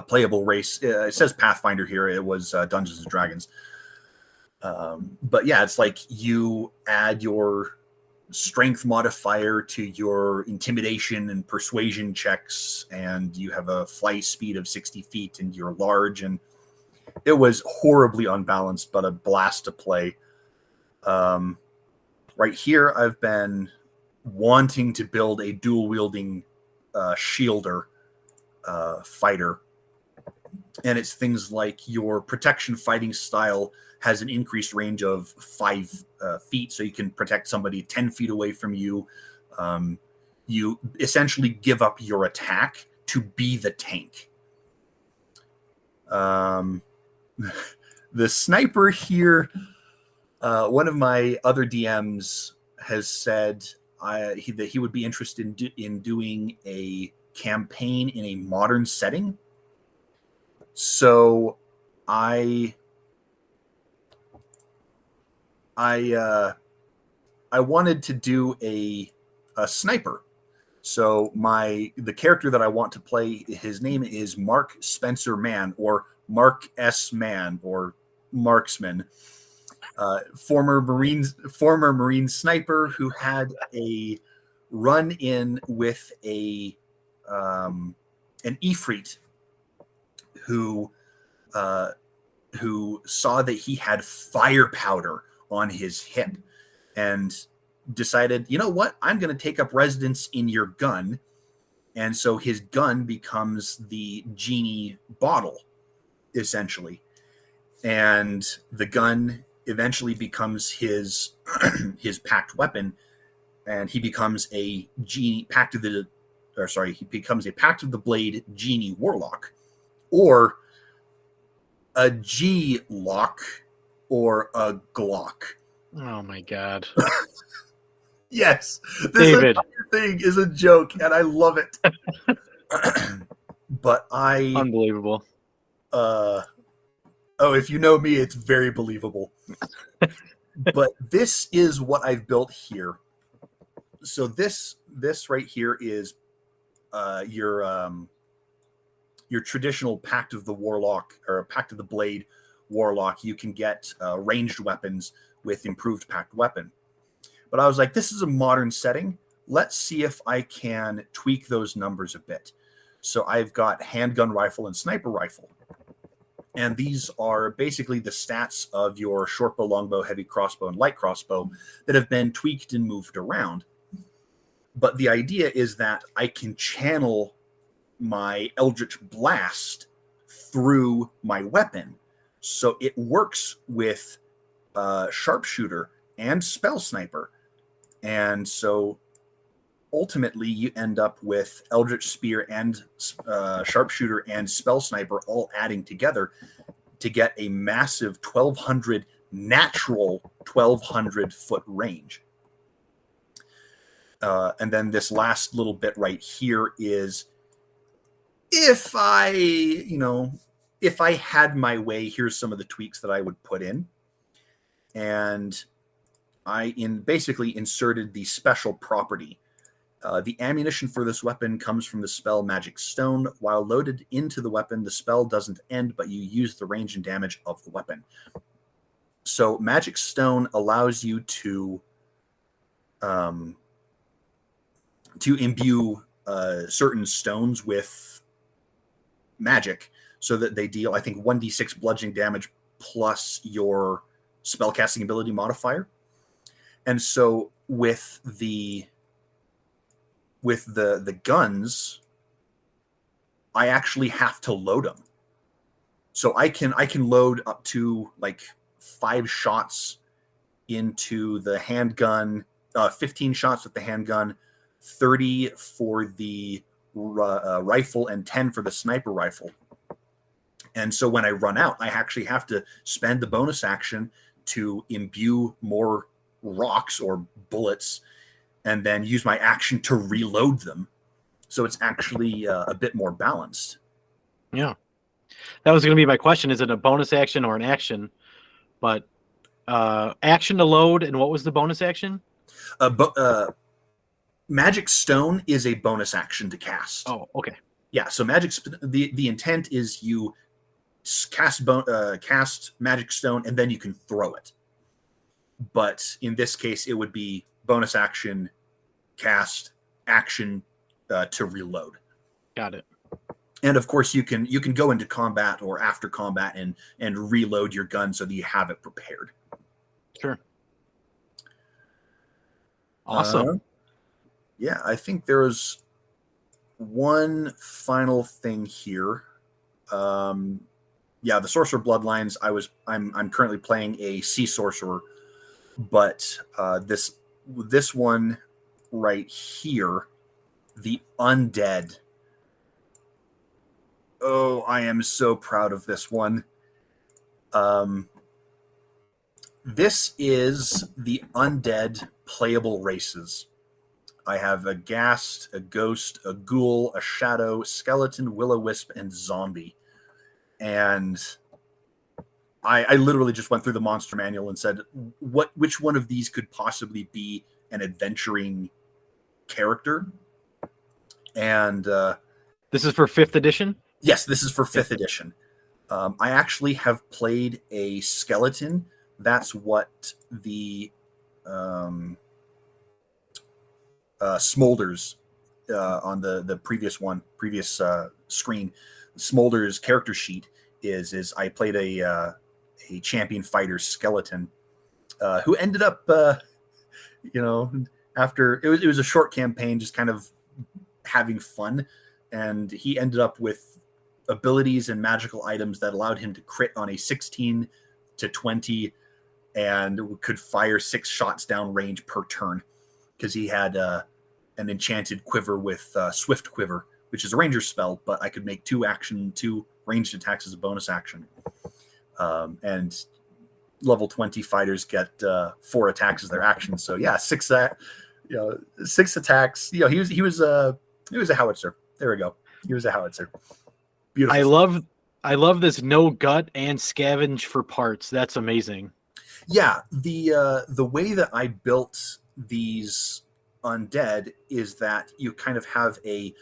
playable race. It says Pathfinder here. It was Dungeons and Dragons. But yeah, it's like you add your strength modifier to your intimidation and persuasion checks, and you have a flight speed of 60 feet, and you're large. And it was horribly unbalanced, but a blast to play. Right here, I've been wanting to build a dual-wielding shielder fighter. And it's things like your protection fighting style has an increased range of 5 feet, so you can protect somebody 10 feet away from you. You essentially give up your attack to be the tank. The sniper here, one of my other DMs has said that he would be interested in doing a campaign in a modern setting. So I wanted to do a sniper. So the character that I want to play, his name is Mark Spencer Mann, or Mark S. Mann, or Marksman. Former Marine sniper who had a run-in with an Ifrit who saw that he had fire powder on his hip and decided, you know what, I'm going to take up residence in your gun. And so his gun becomes the genie bottle, essentially. and the gun eventually becomes his his packed weapon, and he becomes a genie he becomes a Pact of the Blade genie warlock, or a G lock, or a Glock.
Oh my god.
Yes, this
David.
entire thing is a joke, and I love it. But
Unbelievable.
If you know me, it's very believable. But this is what I've built here. So this right here is your traditional Pact of the Warlock or Pact of the Blade warlock. You can get ranged weapons with improved packed weapon. But I was like, this is a modern setting. Let's see if I can tweak those numbers a bit. So I've got handgun rifle and sniper rifle. And these are basically the stats of your shortbow, longbow, heavy crossbow, and light crossbow that have been tweaked and moved around. But the idea is that I can channel my Eldritch Blast through my weapon. So it works with Sharpshooter and Spell Sniper. And so ultimately you end up with Eldritch Spear and Sharpshooter and Spell Sniper all adding together to get a massive 1,200 natural 1,200 foot range. And then this last little bit right here is if I had my way, here's some of the tweaks that I would put in. And I basically inserted the special property. The ammunition for this weapon comes from the spell Magic Stone. While loaded into the weapon, the spell doesn't end, but you use the range and damage of the weapon. So Magic Stone allows you to imbue certain stones with magic so that they deal, I think, 1d6 bludgeoning damage plus your spellcasting ability modifier. And so with the guns, I actually have to load them. So I can load up to like 5 shots into the handgun, 15 shots with the handgun, 30 for the rifle, and 10 for the sniper rifle. And so when I run out, I actually have to spend the bonus action to imbue more rocks or bullets, and then use my action to reload them. So it's actually a bit more balanced.
Yeah. That was going to be my question. Is it a bonus action or an action? But action to load, and what was the bonus action?
Magic Stone is a bonus action to cast.
Oh, okay.
Yeah, so the intent is you cast Magic Stone, and then you can throw it. But in this case, it would be bonus action, cast, action to reload.
Got it.
And of course, you can go into combat or after combat and reload your gun so that you have it prepared.
Sure. Awesome.
Yeah, I think there's one final thing here. Yeah, the Sorcerer Bloodlines. I'm currently playing a Sea Sorcerer, but this one right here, the Undead. Oh, I am so proud of this one. This is the Undead playable races. I have a Ghast, a Ghost, a Ghoul, a Shadow, Skeleton, Will-O-Wisp, and Zombie. And I literally just went through the monster manual and said, which one of these could possibly be an adventuring character? And
this is for 5th edition?
Yes, this is for 5th edition. I actually have played a skeleton. That's what the Smolders on the previous screen. Smolders character sheet is I played a champion fighter skeleton who ended up after it was a short campaign, just kind of having fun, and he ended up with abilities and magical items that allowed him to crit on a 16 to 20 and could fire 6 shots down range per turn, because he had an enchanted quiver with Swift Quiver, which is a ranger spell, but I could make 2 ranged attacks as a bonus action. And level 20 fighters get 4 attacks as their action. So yeah, 6 attacks. He was a howitzer. There we go. He was a howitzer. Beautiful.
I love this no gut and scavenge for parts. That's amazing.
Yeah, the way that I built these undead is that you kind of have a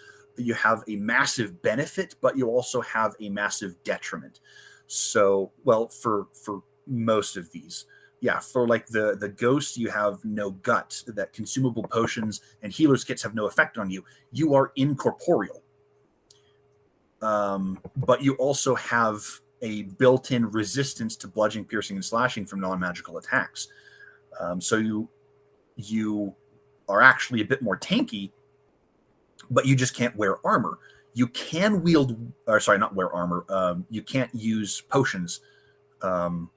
massive benefit, but you also have a massive detriment. So, well, for most of these, yeah, for like the ghost, you have no gut. That consumable potions and healer's kits have no effect on you. You are incorporeal, but you also have a built-in resistance to bludgeoning, piercing, and slashing from non-magical attacks. So you are actually a bit more tanky, but you just can't wear armor. You can not wear armor. You can't use potions. And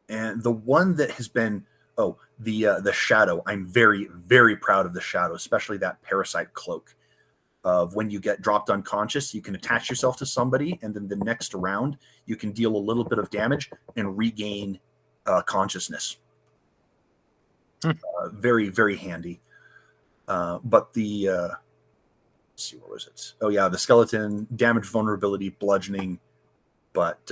the one that has been, the shadow. I'm very, very proud of the shadow, especially that parasite cloak. Of when you get dropped unconscious, you can attach yourself to somebody, and then the next round you can deal a little bit of damage and regain consciousness. Very, very handy. But the let's see, what was it? Oh yeah, the skeleton damage, vulnerability, bludgeoning. But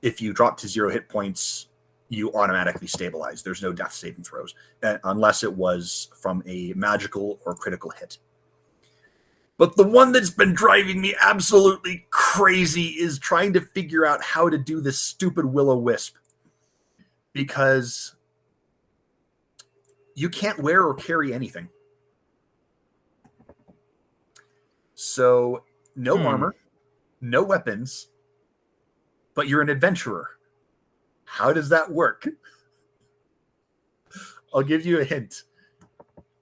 if you drop to 0 hit points, you automatically stabilize. There's no death saving throws, unless it was from a magical or critical hit. But the one that's been driving me absolutely crazy is trying to figure out how to do this stupid will-o-wisp. Because you can't wear or carry anything. So, no armor, no weapons, but you're an adventurer. How does that work? I'll give you a hint.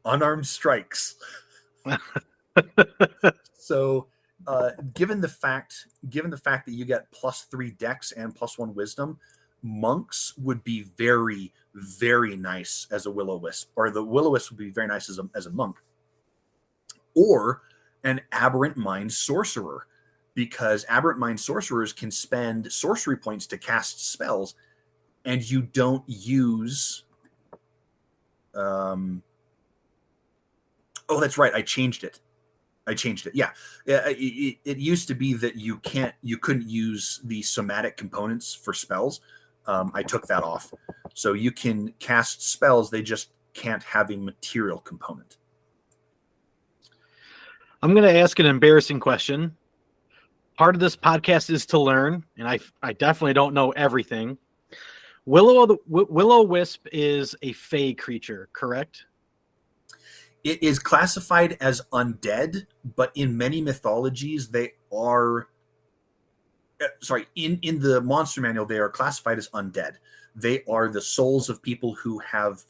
Unarmed strikes. So, given the fact that you get +3 dex and +1 wisdom, monks would be very, very nice as a will-o-wisp, or the will-o-wisp would be very nice as a monk, or an aberrant mind sorcerer, because aberrant mind sorcerers can spend sorcery points to cast spells, and you don't use. Oh, that's right. I changed it. Yeah. It used to be that you couldn't use the somatic components for spells. I took that off. So you can cast spells, they just can't have a material component.
I'm going to ask an embarrassing question. Part of this podcast is to learn, and I definitely don't know everything. Will-o-wisp is a fey creature, correct?
It is classified as undead, but in many mythologies, they are. In the monster manual, they are classified as undead. They are the souls of people who have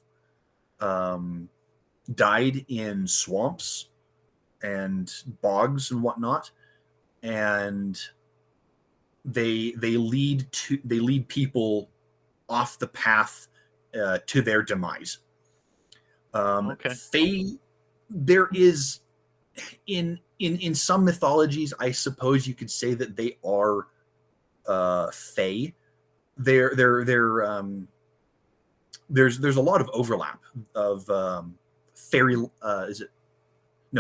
died in swamps and bogs and whatnot, and they lead people off the path to their demise. Fae, there is in some mythologies, I suppose you could say that they are fae. There's a lot of overlap of fairy.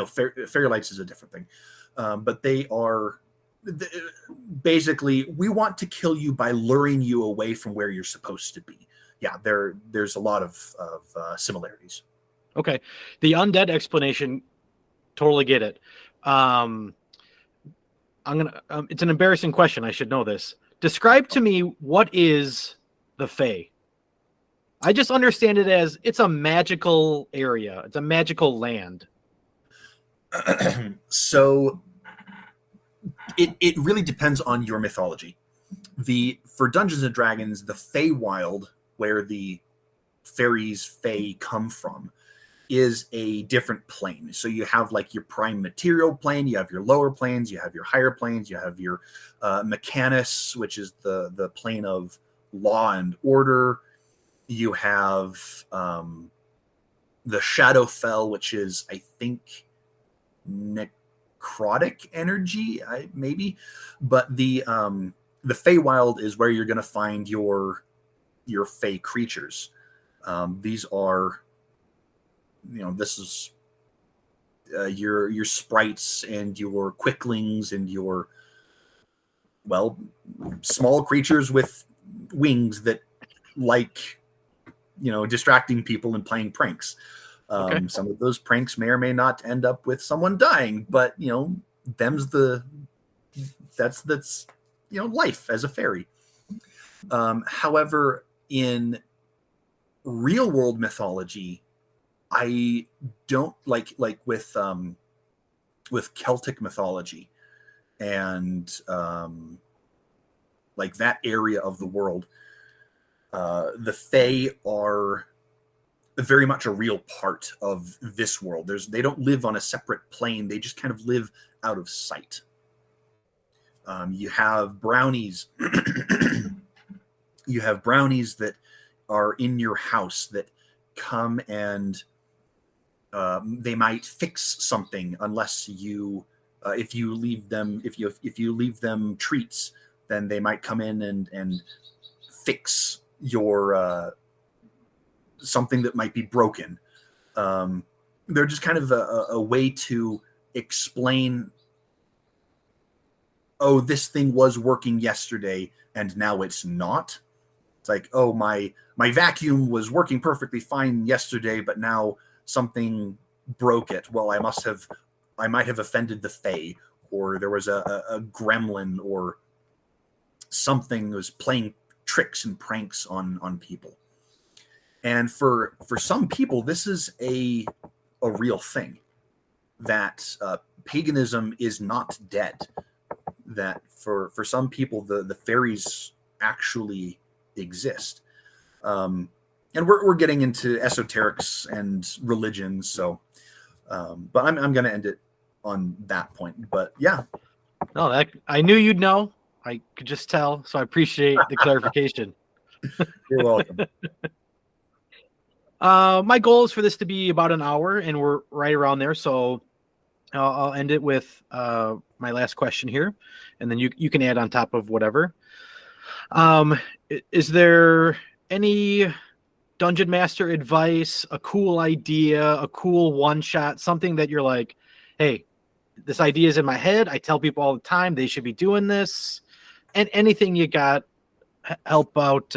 Fairy lights is a different thing, but they are basically, we want to kill you by luring you away from where you're supposed to be. Yeah, there's a lot of similarities.
Okay, the undead explanation, totally get it. It's an embarrassing question. I should know this. Describe to me, what is the Fae? I just understand it as it's a magical area. It's a magical land.
So it really depends on your mythology. For Dungeons and Dragons, the Feywild, where the fairies Fae come from, is a different plane. So you have like your prime material plane, you have your lower planes, you have your higher planes, you have your mechanus, which is the plane of law and order. You have the Shadowfell, which is, I think, necrotic energy, maybe. But the Feywild is where you're going to find your Fey creatures. These are, this is your sprites and your quicklings and your, well, small creatures with wings that like, distracting people and playing pranks.
Okay.
Some of those pranks may or may not end up with someone dying, but that's life as a fairy. However, in real world mythology, I don't like with Celtic mythology and like that area of the world. The Fae are very much a real part of this world. They don't live on a separate plane. They just kind of live out of sight. You have brownies. You have brownies that are in your house that come and they might fix something unless you, if you leave them treats, then they might come in and fix your something that might be broken. They're just kind of a way to explain, oh, this thing was working yesterday and now it's not. It's like, oh, my vacuum was working perfectly fine yesterday, but now something broke it. Well, I might have offended the Fae, or there was a gremlin or something that was playing tricks and pranks on people. And for some people, this is a real thing, that paganism is not dead. That for some people, the fairies actually exist. And we're getting into esoterics and religions, so but I'm going to end it on that point. But yeah.
No, that I knew you'd know. I could just tell, so I appreciate the clarification.
You're welcome.
My goal is for this to be about an hour, and we're right around there. So I'll end it with my last question here, and then you can add on top of whatever. Is there any dungeon master advice, a cool idea, a cool one shot, something that you're like, hey, this idea is in my head. I tell people all the time they should be doing this, and anything you got, help out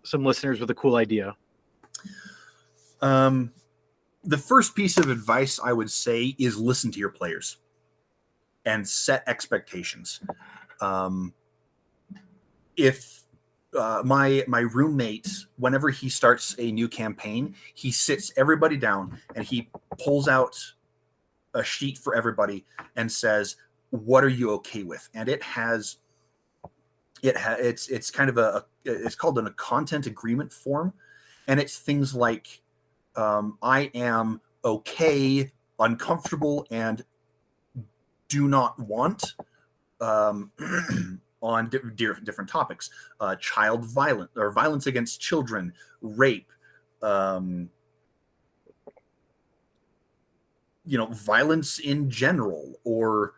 some listeners with a cool idea.
The first piece of advice I would say is listen to your players and set expectations. If my roommate, whenever he starts a new campaign, he sits everybody down and he pulls out a sheet for everybody and says, "What are you okay with?" And it's kind of it's called a content agreement form, and it's things like, I am okay, uncomfortable, and do not want on different topics, child violence or violence against children, rape, violence in general, or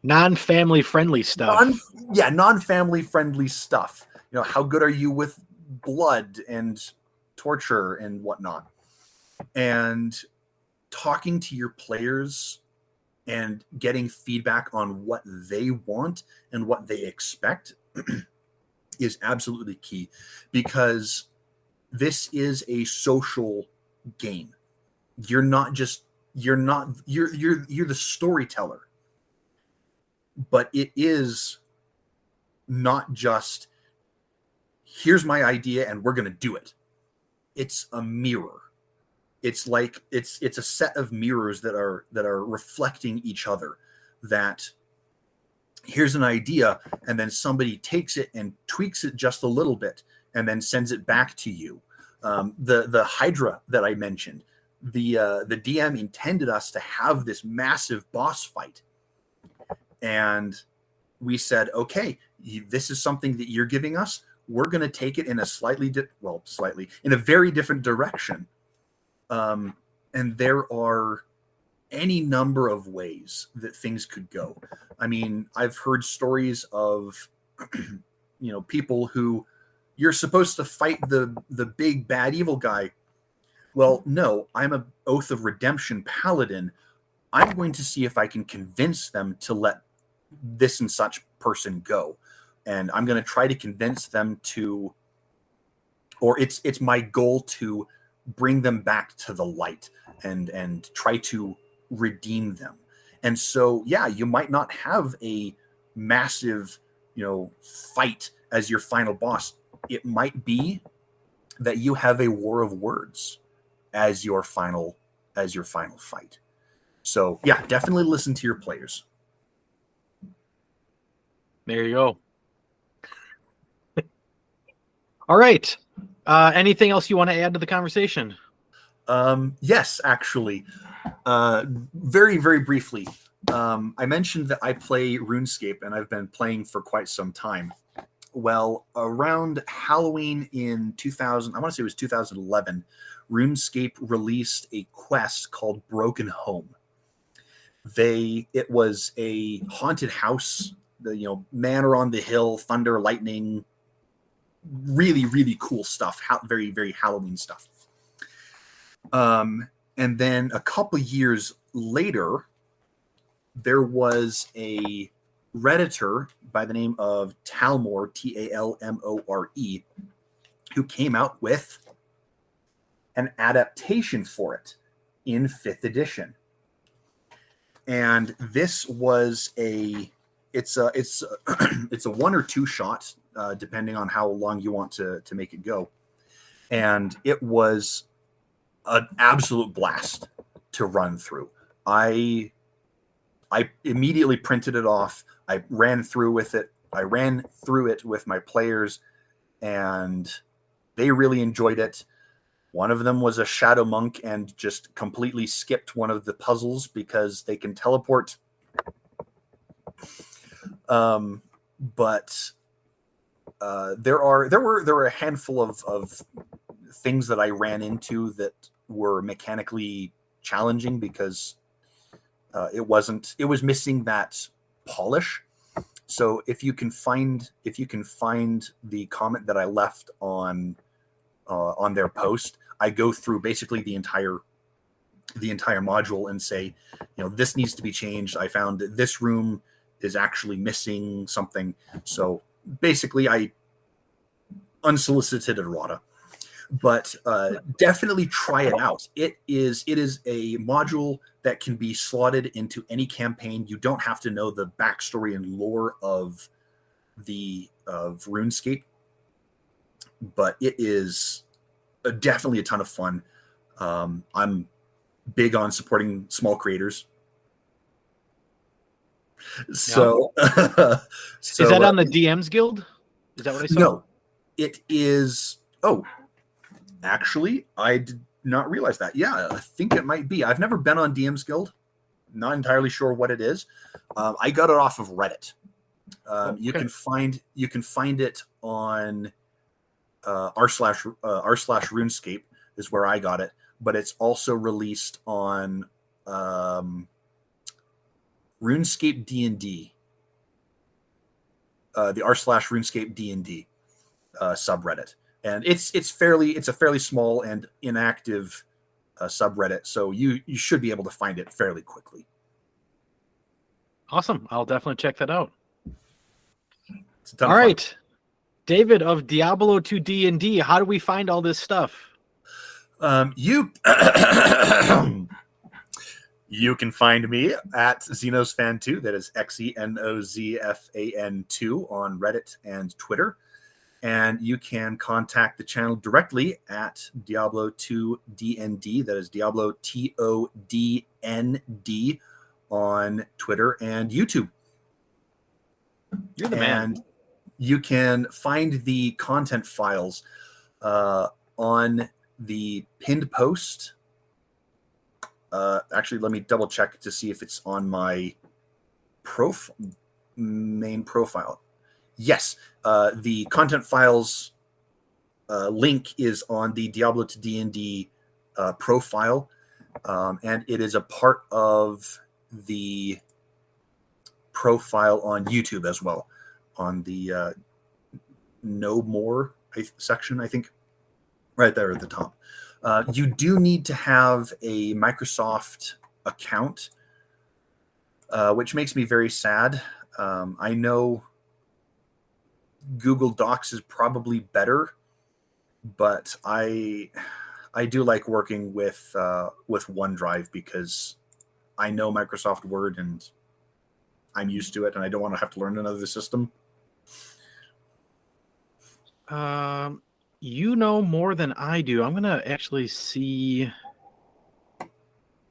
non-family friendly stuff.
Non-family friendly stuff. How good are you with blood and torture and whatnot? And talking to your players and getting feedback on what they want and what they expect is absolutely key, because this is a social game. You're the storyteller, but it is not just, here's my idea and we're going to do it. It's a mirror. It's like it's a set of mirrors that are reflecting each other. That here's an idea, and then somebody takes it and tweaks it just a little bit and then sends it back to you. The Hydra that I mentioned, the DM intended us to have this massive boss fight, and we said, okay, this is something that you're giving us. We're going to take it in a in a very different direction. And there are any number of ways that things could go. I mean, I've heard stories of, people who you're supposed to fight the big bad evil guy. Well, no, I'm a Oath of Redemption paladin. I'm going to see if I can convince them to let this and such person go. And I'm going to try to convince them to, or it's my goal to bring them back to the light and try to redeem them. And so, yeah, you might not have a massive, fight as your final boss. It might be that you have a war of words as your final fight. So, yeah, definitely listen to your players.
There you go. All right. Anything else you want to add to the conversation?
Yes, actually. Very, very briefly. I mentioned that I play RuneScape, and I've been playing for quite some time. Well, around Halloween in 2000, I want to say it was 2011, RuneScape released a quest called Broken Home. It was a haunted house, manor on the hill, thunder, lightning, really, really cool stuff. Very, very Halloween stuff. And then a couple years later, there was a Redditor by the name of Talmore, Talmore, who came out with an adaptation for it in 5th edition. And this was it's a one or two shot, depending on how long you want to make it go. And it was an absolute blast to run through. I immediately printed it off. I ran through it with my players, and they really enjoyed it. One of them was a shadow monk and just completely skipped one of the puzzles because they can teleport. But there were a handful of things that I ran into that were mechanically challenging because it was missing that polish. So if you can find the comment that I left on their post, I go through basically the entire module and say, this needs to be changed. I found that this room is actually missing something. So basically, I unsolicited errata. But definitely try it out. It is a module that can be slotted into any campaign. You don't have to know the backstory and lore of RuneScape, but it is definitely a ton of fun. I'm big on supporting small creators. So,
is that on the DM's Guild? Is that what I saw?
No, it is. Oh, actually, I did not realize that. Yeah, I think it might be. I've never been on DM's Guild. Not entirely sure what it is. I got it off of Reddit. Okay. You can find it on r/RuneScape is where I got it, but it's also released on RuneScape DnD, the r/RuneScape DnD subreddit. And it's a fairly small and inactive subreddit, so you should be able to find it fairly quickly.
Awesome. I'll definitely check that out. All right. David of Diablo to D&D, how do we find all this stuff?
You can find me at XenosFan2, that is XENOZFAN2 on Reddit and Twitter. And you can contact the channel directly at Diablo2DND. That is Diablo TODND on Twitter and YouTube.
You're the man.
And you can find the content files on the pinned post. Actually, let me double check to see if it's on my main profile. Yes, the content files link is on the Diablo to DnD profile, and it is a part of the profile on YouTube as well, on the No More section, I think, right there at the top. You do need to have a Microsoft account, which makes me very sad. I know Google Docs is probably better, but I do like working with OneDrive because I know Microsoft Word and I'm used to it, and I don't want to have to learn another system.
You know more than I do. I'm gonna actually see.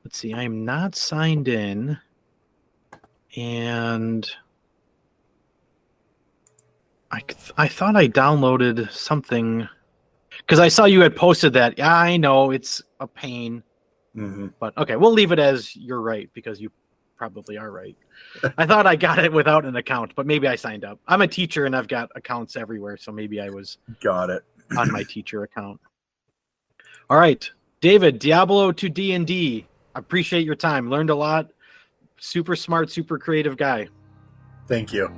Let's see. I am not signed in, and I thought I downloaded something because I saw you had posted that. Yeah, I know it's a pain, but okay, we'll leave it as you're right because you probably are right. I thought I got it without an account, but maybe I signed up. I'm a teacher and I've got accounts everywhere, so maybe I was
got it
on my teacher account. All right, David, Diablo to D&D. I appreciate your time. Learned a lot. Super smart, super creative guy.
Thank you.